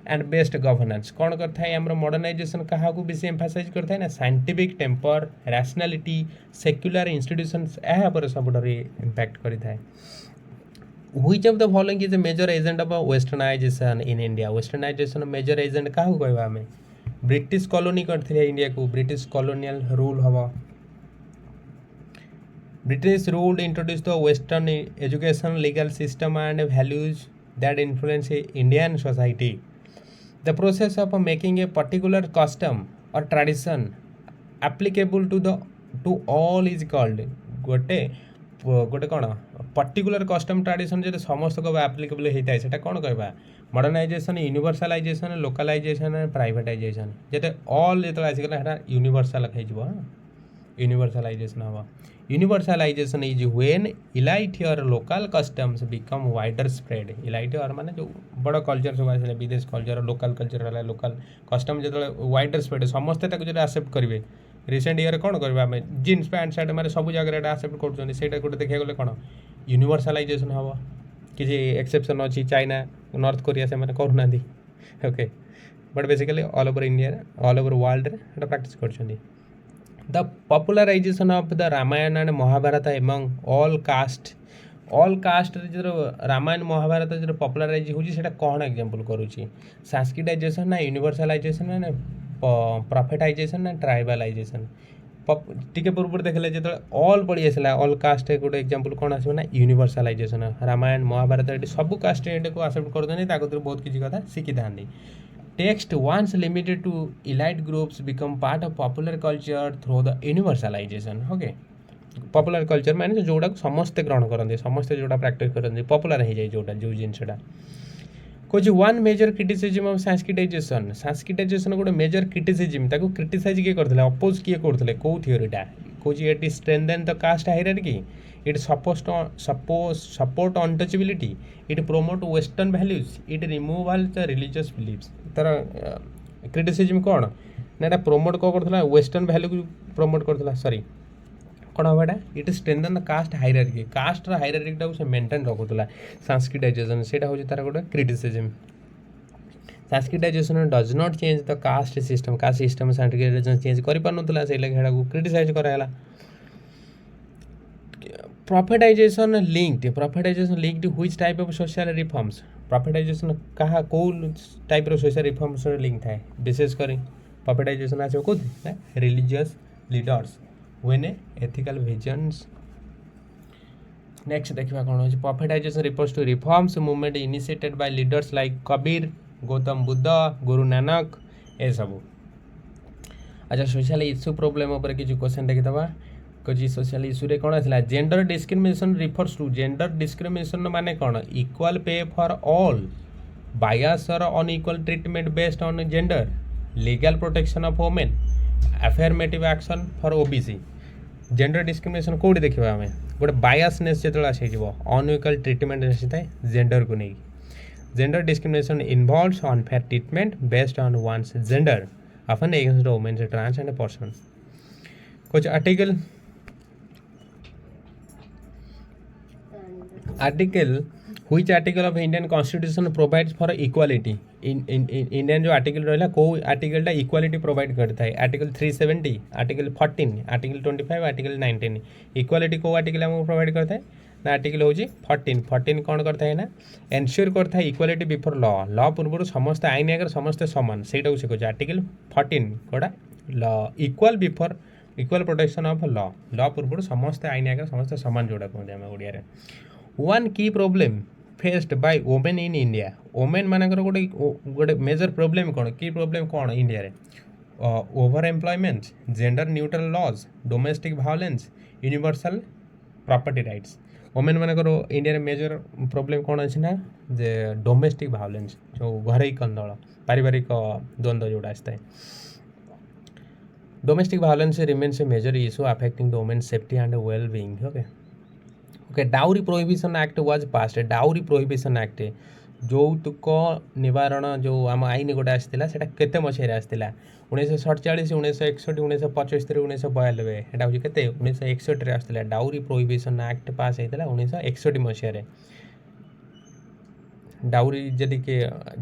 and best governance कौन करता है आम मॉडर्नाइजेशन क्या बेसी एम्फासाइज करता है ना scientific temper rationality secular institutions यहाँ सब इंपैक्ट करता है which of the following is a major agent of westernization in India westernization major agent क्या कहवा आम ब्रिटिश कॉलोनी करते इंडिया को ब्रिटिश कॉलोनियल रूल हम British rule introduce the western education legal system and values that influence Indian society. The process of making a particular custom or tradition applicable to all is called गोटे कौन particular custom tradition जो समस्त को applicable होता है सेटा कौन कहवा मॉडर्नाइजेशन यूनिवर्सलाइजेशन लोकलाइजेशन प्राइवेटाइजेशन जो ऑल जो आसगला यूनिवर्सल हो यूनिवर्सलाइजेशन हम यूनिवर्सलाइजेशन इज व्हेन इलाइट और local customs become wider spread elite और माने जो बड़ कल्चर सब आसे विदेश कल्चर लोकल कल्चर है लोकल कस्टम जो वाइडर स्प्रेड समस्ते जो एक्सेप्ट करेंगे रिसेंट ईयर कौन करवा आम जीन्स पैंट सार्ट मारे सब जगह एक्सेप्ट कर गोटे देखा गले कौन यूनिवर्सलाइजेशन हम किसी एक्सेप्शन अच्छी चाइना नॉर्थ कोरिया से मैंने करूना okay but basically all over India all over world रे प्रैक्टिस कर the popularization of the Ramayana and Mahabharata among all caste जो रामायण महाभारत जो पॉपुलराइज होची सेटा कौन एग्जांपल करूची संस्कृताइजेशन ना यूनिवर्सलाइजेशन ना प्रॉफिटाइजेशन ना ट्राइबलाइजेशन टिके पूर्व देखले जो ऑल पड़ी आसला ऑल कास्ट गोटे एग्जांपल कौन आसो ना यूनिवर्सलाइजेशन रामायण महाभारत ये सब कास्ट को एक्सेप्ट कर बहुत किसी कथा शिखी था text once limited to elite groups become part of popular culture through the universalization okay popular culture माने जोड़ा समस्ते ग्रहण करते समस्ते जोड़ा प्रैक्टिस करते पॉपुलर हो जाए जोटा जो जिनसा कुछ one major criticism of Sanskritization गोटे मेजर क्रिटिसिजम ताको क्रिटिसाइज किए करथिले अपोज किए करथिले को थ्योरीटा कोची it strengthen the caste hierarchy it support untouchability it promote western values it removal the religious beliefs तार क्रिटिसिजम कौन ना प्रोमोट को करथिला वेस्टर्न वैल्यू को प्रोमोट करथिला सॉरी कौन हम एटा it strengthen the caste hierarchy कास्टर हायरार्कीटा से मेंटेन रखुला संस्कृताइजेशन सेटा होची तार गोटे criticism Sanskritization does not change the caste system Sanskritization change कर पानुला से लगे हेडा को क्रिटिसाइज कराला prophetization linked which type of social reforms prophetization कहा को टाइप रो सोशल रिफॉर्म्स लिंक थाए विशेष कर प्रॉफिटाइजेशन आछो को religious leaders when ethical visions next देखिबा कोन होची prophetization refers to reforms movement initiated by leaders like Kabir Gautam Buddha Guru Nanak ए सब अच्छा सोशल इश्यू प्रॉब्लम ऊपर किछु क्वेश्चन देखि दबा कोची सोशल इश्यू रे कोन आसला gender discrimination refers to gender discrimination माने कोन equal pay for all bias और unequal treatment based on gender legal protection of women affirmative action for OBC gender discrimination कौटी देखा आम गोटे बायसनेस जो आसीज अनइक्वल ट्रीटमेंट आसी जेंडर को नहीं gender discrimination involves unfair treatment based on one's gender often against women trans and person कुछ article which article of Indian Constitution provides for equality in Indian जो आर्टिकल रहा को article टा equality provide करता है article 370 article 14 article 25 article 19 equality को article हमको provide करता है ना आर्टिकल होची 14 कौन करता है ना एनश्योर करता है इक्वालिटी बिफोर लॉ पूर्व समस्त आईन आगे समस्त समान से कहे आर्टिकल 14 कौटा law equal before equal protection of law पूर्व समस्त आईन आगे समस्त समान जोड़ा कहते हैं ओडिया रे वन की problem faced bye women in India women मानकर गोटे गोटे मेजर प्रोब्लेम कौन की प्रोब्लेम कौन इंडिया रे over employment gender neutral laws domestic violence universal property rights women मानकर इंडिया रे मेजर प्रोब्लेम कौन अच्छी ना जे डोमेस्टिक वायलेंस जो घर कंदल पारिवारिक द्वंद्व जोड़ा आसता है domestic violence remains a major issue affecting the women safety and well being okay dowry prohibition act was passed dowry prohibition act যৌতুକ ନିବାରଣ जो आम आईन गोटे आसाला से केते मसीह आसाला 1947 1961 1975 1992 एटा हूँ केते 1961 आसाला डाउरी प्रोहिबिशन एक्ट पास होता 1961 मसीह डाउरी जदि के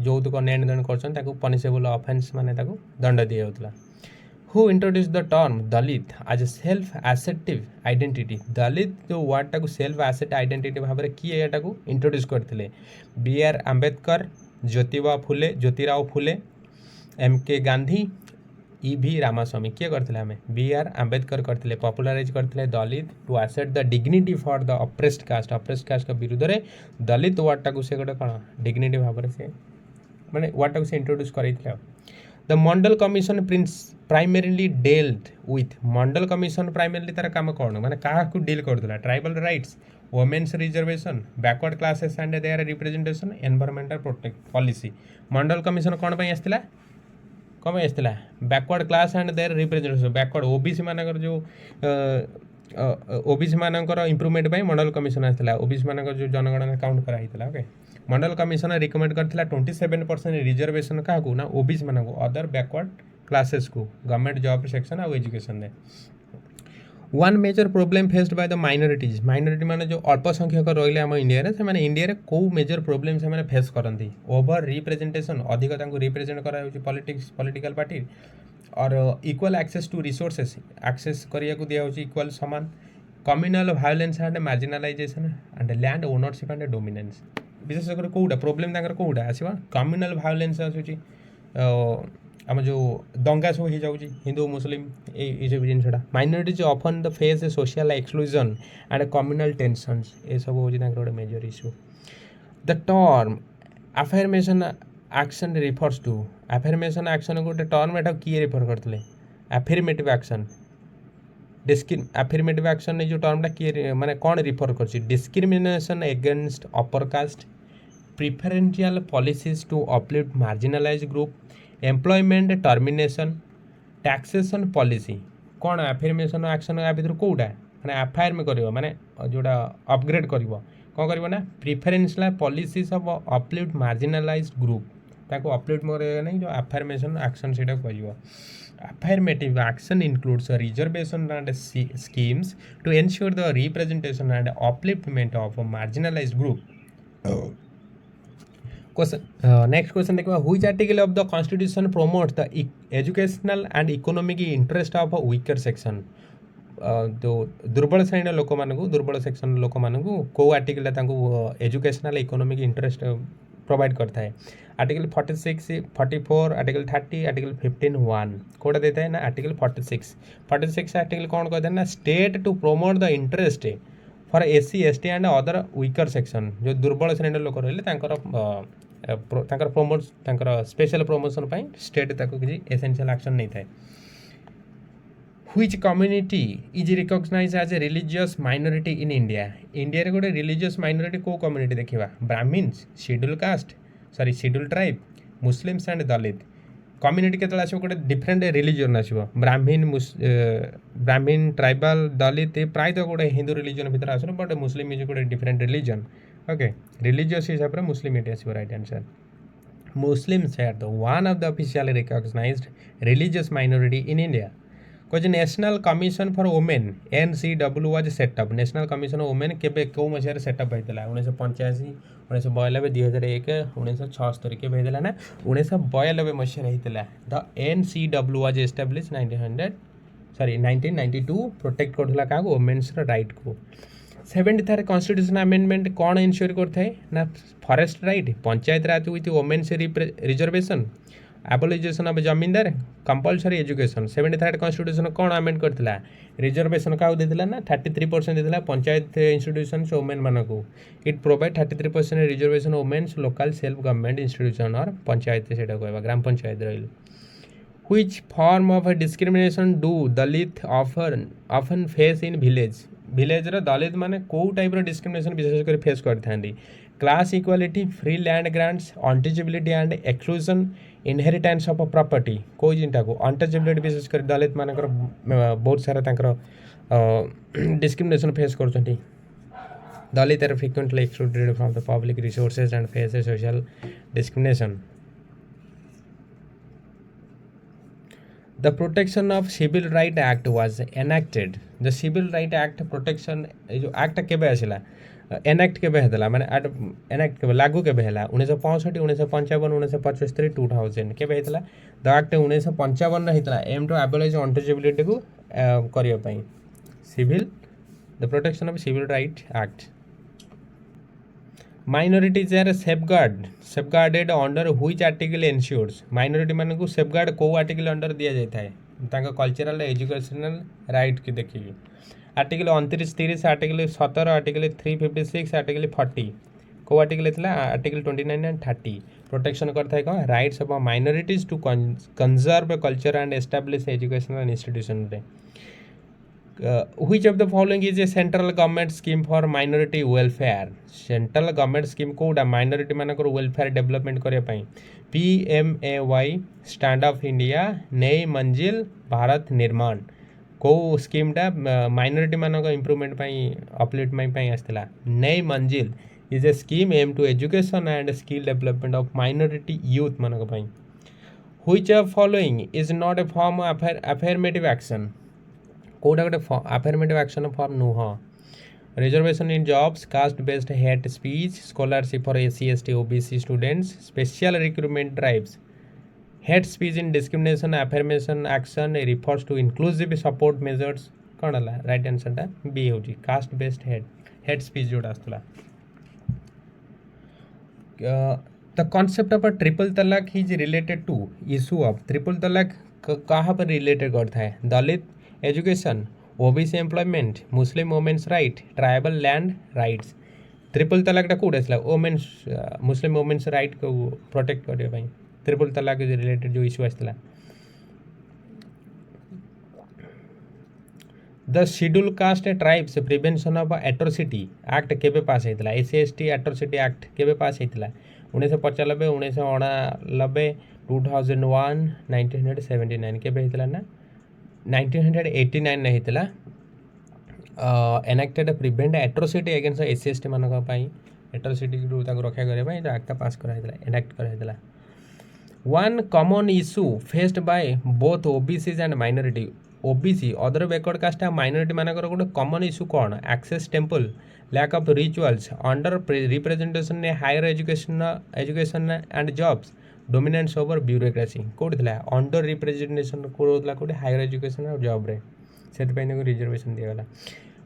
যৌতুକ नेण देण कर पनिशेबल ऑफेंस माने दंड दिया होता who introduce the term Dalit as a self assertive identity Dalit जो वर्डटा को सेल्फ एसेट आइडेंटिटी भाव में किए यहाँ इंट्रोड्यूस करते B R. Ambedkar Jyotirao Phule M K. Gandhi E V. Ramasamy किए करते आम बी.आर. आंबेडकर करते पॉपुलराइज करते Dalit to assert the dignity for the oppressed caste का विरुद्ध में दलित वर्डटा को से गोटे कौन डिग्निटी भाव से माने वर्डटा को से इंट्रोड्यूस कर the Mandal commission primarily dealt with Mandal commission primarily तार काम कौन माने क्या डील करता tribal rights women's reservation backward classes and their representation environmental protect policy Mandal commission कौन पर आसला कौन पर आसला backward class and their representation backward OBC मानकर जो ओबीसी मानकर इम्प्रूवमेंट मंडल कमिशन आसला ओबीसी मानकर जो जनगणना काउंट कराइला ओके मंडल कमिशन रिकमेंड करथिला 27% रिजर्वेशन क्या ना ओबीसी मान अदर बैकवर्ड क्लासेस को गवर्नमेंट जॉब सेक्शन और एजुकेशन दे one major problem faced by the minorities minority माने जो अल्प संख्यक रहिले आम इंडिया रे से माने इंडिया रे को मेजर प्रोब्लेम से माने फेस करंती ओवर रिप्रेजेंटेशन अधिक तांको रिप्रेजेंट करा होची पॉलिटिक्स पॉलिटिकल पार्टी और equal access to resources access करिया को दिया होची इक्वल समान communal violence and marginalization and land ownership and dominance विशेषकर कोउडा प्रॉब्लम तांकर कोउडा आसीबा कम्युनल वायलेंस आसुची आम जो दंगा सब हो जाऊँगी हिंदू मुस्लिम ये सब जिनसा minorities often the face social exclusion and communal tensions ये सब हूँ गोटे major issue the term affirmation action refers to affirmation action गोटे टर्म एटा किए रिफर करते अफर्मेटिव एक्शन अफर्मेटिव एक्शन जो टर्मटा किए माने कौन रिफर कर discrimination against upper caste preferential policies to uplift marginalize group employment termination taxation policy कौन अफर्मेशन एक्शन या भर कौटा मैंने अफायर्म कर माने जोड़ा अपग्रेड कर कौन कर ना preferential policies of uplift marginalize group ताको अपलिफ्ट करेगा नहीं जो अफर्मेशन एक्शन से कह affirmative action includes a reservation and schemes to ensure the representation and upliftment of a marginalized group. Next question देखो which article of the constitution promotes the educational and economic interest of a weaker section तो दुर्बल श्रेणी लोक मानू दुर्बल section लोक मानू कौ article educational economic interest provide करता है आर्टिकल 46 44 आर्टिकल 30 आर्टिकल 15(1) कौटा देता है ना आर्टिकल 46 आर्टिकल कौन कहते हैं ना state to promote the interest for SC ST and other weaker section जो दुर्बल श्रेणी लोक रही प्रमोट स्पेशल प्रमोशन स्टेट किसी एसेंशियल एक्शन नहीं था Which community is recognized as a religious minority in India? India रे गोटे religious minority को community देखिबा Brahmins, scheduled caste, scheduled tribe, Muslims and Dalit. Community केतला आछो गोटे different religion आछो Brahmin, tribal, Dalit ए प्राय तो गोटे हिंदू religion भीतर आछो but Muslim is गोटे different religion. Okay, religious हिसाब रे Muslim it is right answer. Muslims are the one of the officially recognized religious minority in India. कुछ national commission for women NCW was setup national commission women केबे को मसिया setup होइतला 1985 1992 2001 1976 के होइतला ना 1992 मसिया होइतला the NCW was establish 1992 protect करथला का वुमेन्स राइट को 73 कॉन्स्टिट्यूशन अमेंडमेंट कौन इनश्योर करथाय ना forest right panchayat raj with women's reservation abolition of zamindar compulsory education 73 constitution कौन अमेंड करथिला रिजर्वेशन का देथिला ना 33% देथिला पंचायत इंस्टीट्यूशन वुमेन मानको it provide 33% reservation women's local self government institution और पंचायत सेटा कहबा ग्राम पंचायत रहिल which form of discrimination do Dalit often face in village रे दलित माने को टाइप रो डिस्क्रिमिनेशन विशेष कर फेस करथांदी class equality free land grants untouchability and exclusion inheritance of property को जिनटा को अनटचेबिलिटी विशेष कर दलित मानकर बहुत सारा डिस्क्रिमिनेशन फेस करछंती Dalit are frequently excluded from the public resources and face social discrimination the protection of civil right act was enacted the civil right act protection जो act केबे आसिला एनैक्ट केबे हेतला माने एनैक्ट केबे लागू केबे हैला 1965 1955 1975 2000 केबे हेतला द एक्ट 1955 रे हेतला एम टू एबोलिश अनटचेबिलिटी को करिया पई civil the protection of civil right act minorities are safeguarded under which article ensures minority माने को सेफगार्ड को आर्टिकल अंडर दिया जाय थाए तांका कल्चरल एजुकेशनल राइट के देखिए आर्टिकल 29 30 आर्टिकल 17 आर्टिकल 356 आर्टिकल 40 को आर्टिकल थला आर्टिकल 29 एंड 30 प्रोटेक्शन करता है कौन rights of minorities to conserve culture and establish educational institution रे which of the following is a central government scheme for minority welfare central government scheme कोडा minority मानकर welfare development करया पई PMAY stand up India नई मंजिल भारत निर्माण को स्कीमटा minority मानक इम्प्रूवमेंट अपलिफ्टमेंट आसला Nai Manzil is a scheme aim to education and skill development of minority youth मानक which of following is not a form affirmative action कोटा गोटे अफर्मेटिव एक्शन फॉर्म नुह reservation in jobs caste based hate speech scholarship for SC ST OBC students special recruitment drives hate speech in discrimination affirmation action refers to inclusive support measures कौन है right आंसरटा B हो caste based hate speech जोटा आसला the concept of a triple talaq is related to issue of triple talaq कहाँ पर related करता है Dalit education OBC employment Muslim women's right tribal land rights triple तलाकटा कौट आसला वोमेन्स मुस्लिम वोमेन्स राइट को प्रोटेक्ट करने ट्रिपल तलाक रिलेटेड जो इशू आसला the schedule caste tribes prevention of atrocity act केबे पास होता SC/ST एट्रोसिटी एक्ट केबे पास होता 1995 1989 2001 1979 केबे होता ना 1989 होता एनाक्टेड प्रिवेंट एट्रोसिटी अगेंस्ट SC/ST मानक एट्रोसिटी रक्षा करने एक्ट पास कराइला एनाक्ट कराइला one common issue faced by both OBC and minority OBC other backward caste minority मानकर गोटे कॉमन इशू कौन access temple lack of rituals underrepresentation higher education and jobs dominance over bureaucracy कौट थी underrepresentation कौन कौटे higher education और job रे से रिजर्वेशन दिगला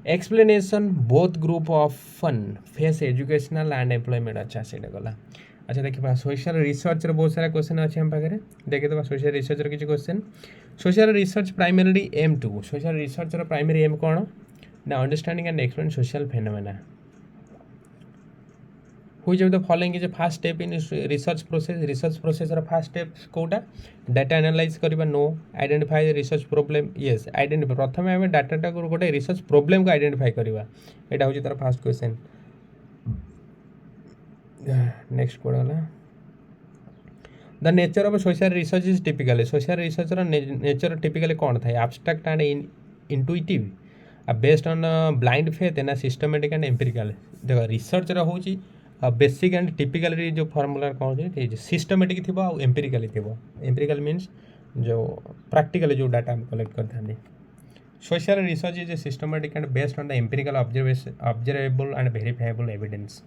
explanation both group often face educational and employment अच्छा से गला अच्छा देखिए सोशल रिसर्च बहुत सारा क्वेश्चन अच्छे हम पाखे देखिए सोशल रिसर्च किसी question social research primary aim to social research primary aim कौन ना understanding and explain social phenomena हुई जब the following is first step in research process first step कौटा डाटा एनालाइज करवा no identify research problem yes identify प्रथम आम data गोटे research problem को आइडेंटिफाई करवा यहाँ हूँ तार फास्ट क्वेश्चन नेक्स्ट कौन गला the nature of social research is typically social research nature typically कौन था abstract and intuitive based on blind faith and systematic and empirical देख रिसर्च होची बेसिक एंड टिपिकल जो फॉर्मूला कौन है सिस्टमेटिक थी एम्पिरिकली थी एम्पिरिकल मीन्स जो प्रैक्टिकली जो डाटा हम कलेक्ट करते social research is systematic and based on the empirical observable and verifiable evidence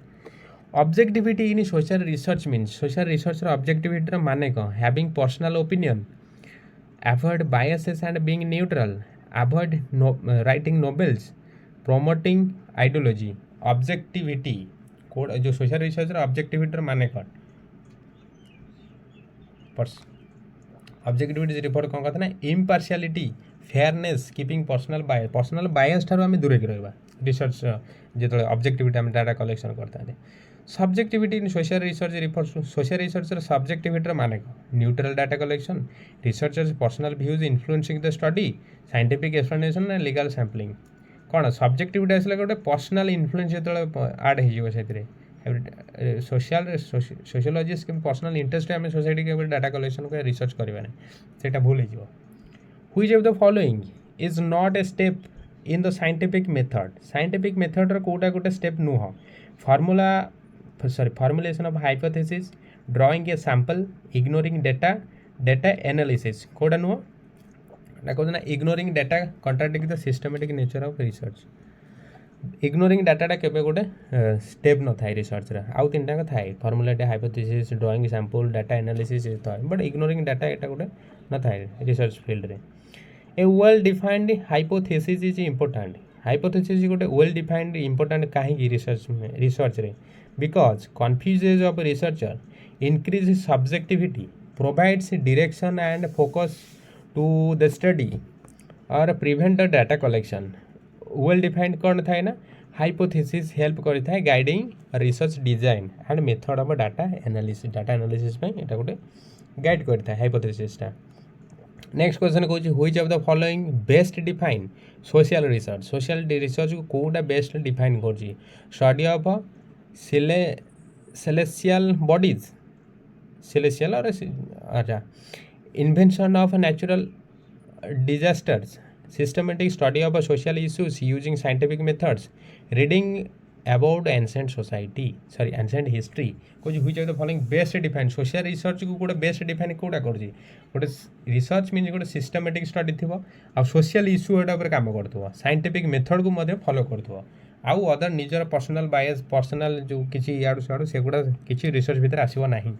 objectivity in social research means social research objectivity माने कौन having personal opinion avoid biases and being neutral avoid writing novels promoting ideology objectivity code जो social research objectivity माने कौन objectivity report कौन कहते ना impartiality fairness keeping personal bias ठार आम दूरे रहा रिसर्च जो ऑब्जेक्टिविटी आम डाटा कलेक्शन करते हैं subjectivity in social research refers to social research subjectivity माने neutral data collection researchers personal views influencing the study scientific explanation and legal sampling कौन सब्जेक्टिविटी आसला गोटे पर्सनल इन्फ्लुएंस जो आड हो सोशियोलॉजिस्ट कि पर्सनल इंटरेस्ट आम सोसाइटी के डाटा कलेक्शन को रिसर्च करवा से भूल हो which of the following is not a step in the scientific method कोटा गोटे स्टेप नुह formula formulation of hypothesis drawing a sample ignoring data analysis कोटा नुह ना कहते ignoring data contradict the systematic nature of research ignoring data केबे गोटे step न थाए रिसर्च आउ तीन टाक थाए formulate hypothesis drawing sample data analysis थाए बट इग्नोरिंग डाटा यहाँ गोटे न थाए रिसर्च फील्ड रे a well defined hypothesis is important hypothesis गोटे वेल डिफाइंड इम्पोर्टाट कहीं रिसर्च रे because confuses of researcher increase subjectivity provides direction and focus to the study और prevent the data collection well defined कौन थाए ना hypothesis help करता है guiding research design and method of data analysis यहाँ गोटे गाइड करता है हाइपोथेसिसटा नेक्स्ट क्वेश्चन कौन which of the following best define social research को कौटा बेस्ट डिफाइन कर study of celestial bodies celestial और अच्छा invention of natural disasters systematic study of social issues using scientific methods reading about ancient history कुछ which of the following best define social research को गोटे best define Kota कर गोटे research means गोटे systematic study थी आ social issue एटा ऊपर काम करथुवा scientific method को मध्य follow करथुवा आउ अदर निजर पर्सनल बायस पर्सनल जो किसी याडू साडू सेगुडा किसी रिसर्च भीतर आसीबो नाही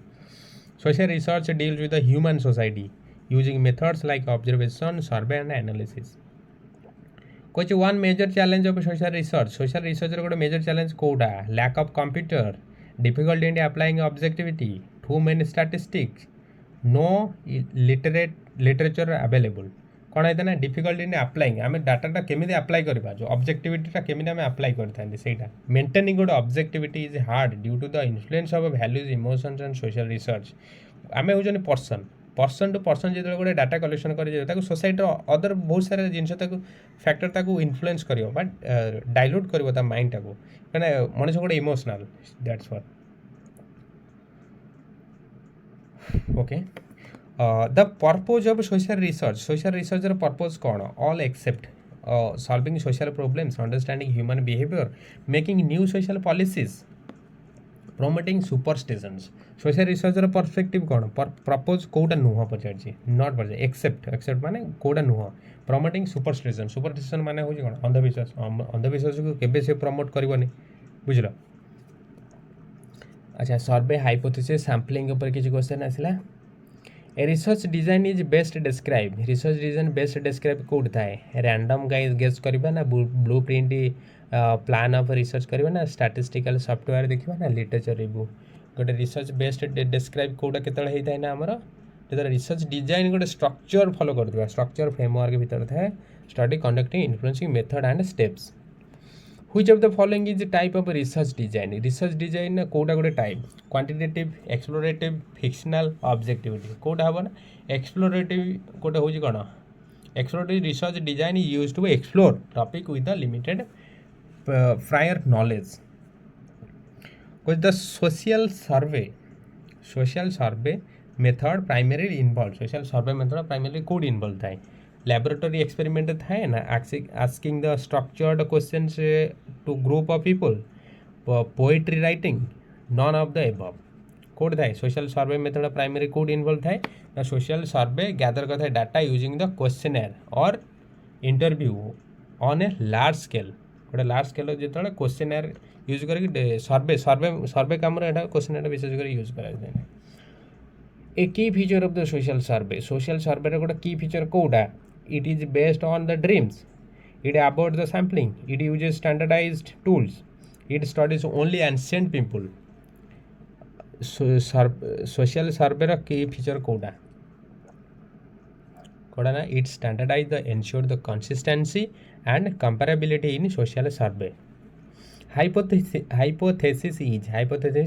Social research deals with the human society using methods like observation, survey and analysis. कुछ one major challenge of social research गोटे मेजर चैलेंज कौटा lack of computer difficulty in applying objectivity to many statistics no literature available कौन होता है difficulty in applying आम data केमी apply करवा जो ऑब्जेक्टिविटी केमी आम अप्लाई करते हैं मेंटेनिंग गोटे objectivity is hard due to the influence of values emotions and social research आम हूँ पर्सन टू पर्सन जो गोटे डाटा कलेक्शन कर सोसाइटी अदर बहुत सारा जिन फैक्टर इन्फ्लुएंस कर डाइल्यूट कर माइंड टाक कहीं मनुष्य गोटे emotional that's what okay the purpose of social research purpose कौन all except solving social problems understanding human behaviour making new social policies promoting superstitions social research perspective कौन propose कौटा नुह पचार not Pachar accept माने कौटा नुह promoting superstition माने हो कौन अंधविश्वास को केबे से प्रमोट करबनी बुझल अच्छा सर्वे हाइपोथेसिस सैम्पलिंग ऊपर किसी क्वेश्चन आसला a research design is best describe research design best describe कौट थाए रैंडम गाइज गेस करबा ना blueprint plan of research करबा ना स्टैटिस्टिकल सॉफ्टवेयर देखिबा ना लिटरेचर रिव्यू गोटे रिसर्च बेस्ट डिस्क्राइब कौटा केतळे होता है ना आमर जो रिसर्च डिजाइन गोटे स्ट्रक्चर फॉलो करथिबा स्ट्रक्चर फ्रेमवर्क भीतर थाए study conducting influencing method and steps which of the following is type of research design कौटा गोटे type quantitative explorative fictional objectivity कौटा हम ना एक्सप्लोरेटिव गोटे हूँ कौन explorative research design is used to explore topic with the limited prior knowledge because the social survey method primarily involved social survey method primarily code involved था laboratory experiment था ना asking the structured questions to group of people poetry writing none of the above code था social survey method primary code involved था ना social survey gather करता है data using the questionnaire or interview on a large scale गोटे large scale जो questionnaire use कर सर्वे कम questionnaire विशेष कर use कर a key feature of the social survey गोटे की फीचर कौटा it is based on the dreams it about the sampling it uses standardised tools it studies only ancient people social survey key feature कौटा कौटा ना it standardise the ensure the consistency and comparability in social survey hypothesis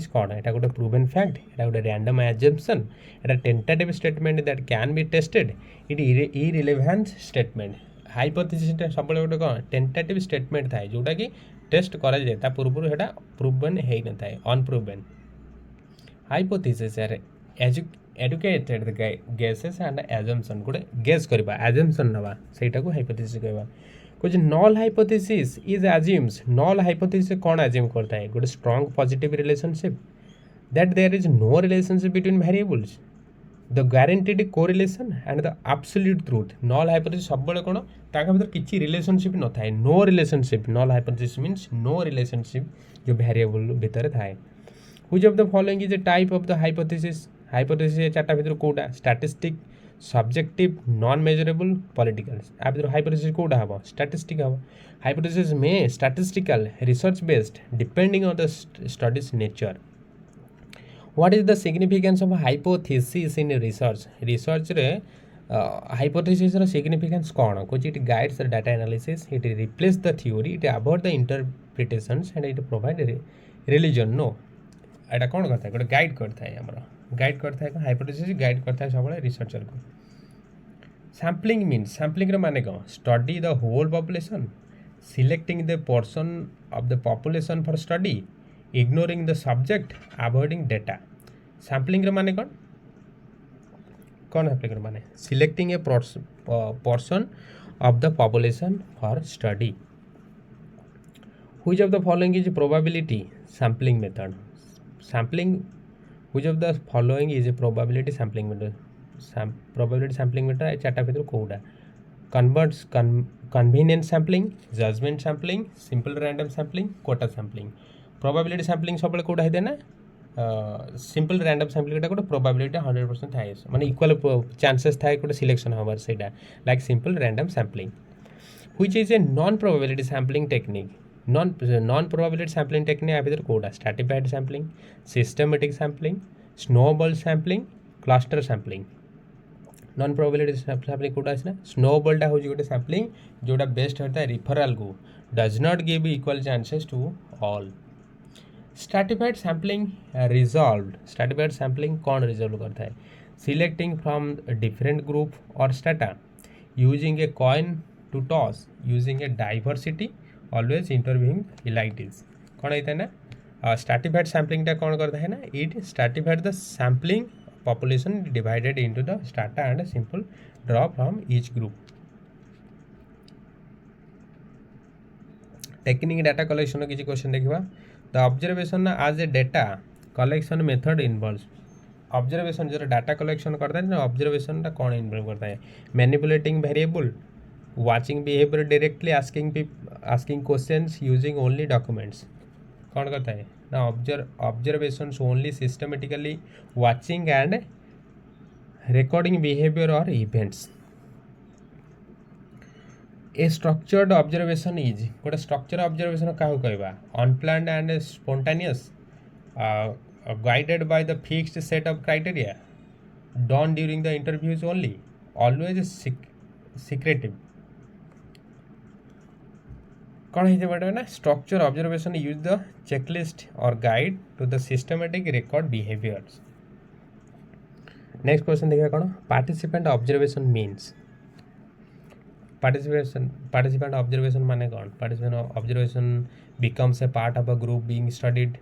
कौन है गोटे proven fact एटा गोटे random assumption Etah tentative statement that can be tested it irrelevant statement hypothesis सब गोटे कौन tentative statement थाए जोटा कि टेस्ट करा जाए ता पूर्व हेटा proven है न थाए unproven hypothesis है educated the guesses and assumption गोटे guess करबा assumption नबा सेटा को hypothesis कहबा कुछ null hypothesis is assumes null hypothesis कौन एज्यूम करता है good strong positive relationship that there is no relationship between variables the guaranteed correlation and the absolute truth null hypothesis सब बड़े कौन ताका भीतर किछि रिलेशनशिप न थाए no relationship null hypothesis means no relationship जो वेरिएबल भीतर थाए which of the following is a type of the hypothesis चारटा भीतर कोटा statistic subjective non measurable political आ भीतर हाइपोथेसिस कोटा हम स्टैटिस्टिक हम हाइपोथेसिस में statistical research based depending on the studies nature what is the significance of hypothesis in research रे हाइपोथेसिस रो सिग्निफिकेंस कौन कुछ it guides the data analysis it replace the theory it about the interpretations and it provide religion no एटा कौन करता है गोटे guide करता है हमरा गाइड करता है हाइपोथेसिस गाइड करता है सब रिसर्चर को सैम्पलिंग मीन्स सैम्पलिंग माने कौन study the whole population selecting the portion of the population for study ignoring the subject avoiding data sampling माने कौन सैम्पलिंग माने selecting a portion of the population for study which of the following is probability sampling method sampling which of the following is a probability sampling method probability sampling method चारटा भीतर कोडा convenience sampling judgment sampling simple random sampling quota sampling probability sampling सब कोडा है देना simple random sampling गोटे probability 100% थाए माने equal chances थाए गोटे सिलेक्शन हबार सेटा like simple random sampling which is a non probability sampling technique non probability sampling technique या भीतर कोटा stratified sampling systematic sampling snowball sampling cluster sampling non probability sampling कोटा आसना स्नोबॉलटा हूँ गोटे सैम्पलिंग जोटा बेस्ट होता है रिफरल को does not give equal chances to all stratified sampling resolve stratified sampling कौन रिजॉल्व करता है सिलेक्टिंग फ्रॉम डिफरेंट ग्रुप और strata using a coin to toss using a diversity always interviewing elites कौन होता है ना स्ट्रैटिफाइड सैम्पलिंगटा कौन करता है ना it stratified the sampling population divided into the strata and a simple draw from each group technique data collection किसी question देखिबा the observation as a data collection method involves observation जो डाटा कलेक्शन करता है ना observation टा कौन involve करता है manipulating variable watching behaviour directly asking questions using only documents कौन करता है ना observation only systematically watching and recording behaviour और events a structured observation is गोटे स्ट्रक्चर ऑब्जर्वेशन क्या कहवा unplanned and spontaneous guided by the fixed set of criteria done during the interviews only always secretive कौन है ना structure observation use the checklist और guide to the systematic record behaviours next question देखिए कौन participant observation means participant observation माने कौन participant observation becomes a part of a group being studied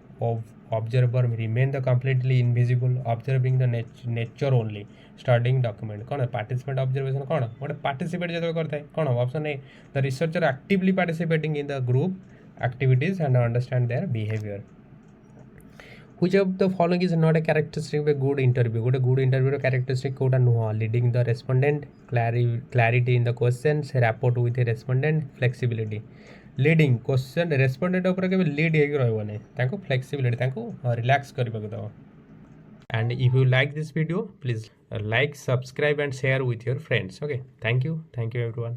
observer remain the completely invisible observing the nature only studying document कौन participant observation कौन गोटे participate जो करता है कौन option a the researcher actively participating in the group activities and understand their behaviour which of the following is not a characteristic of a good interview गोटे good interview characteristic कोटा नुह leading the respondent clarity in the questions rapport with a respondent flexibility leading question respondent ऊपर के lead होगी रही flexibility relax करने को दो and if you like this video please like subscribe and share with your friends okay thank you everyone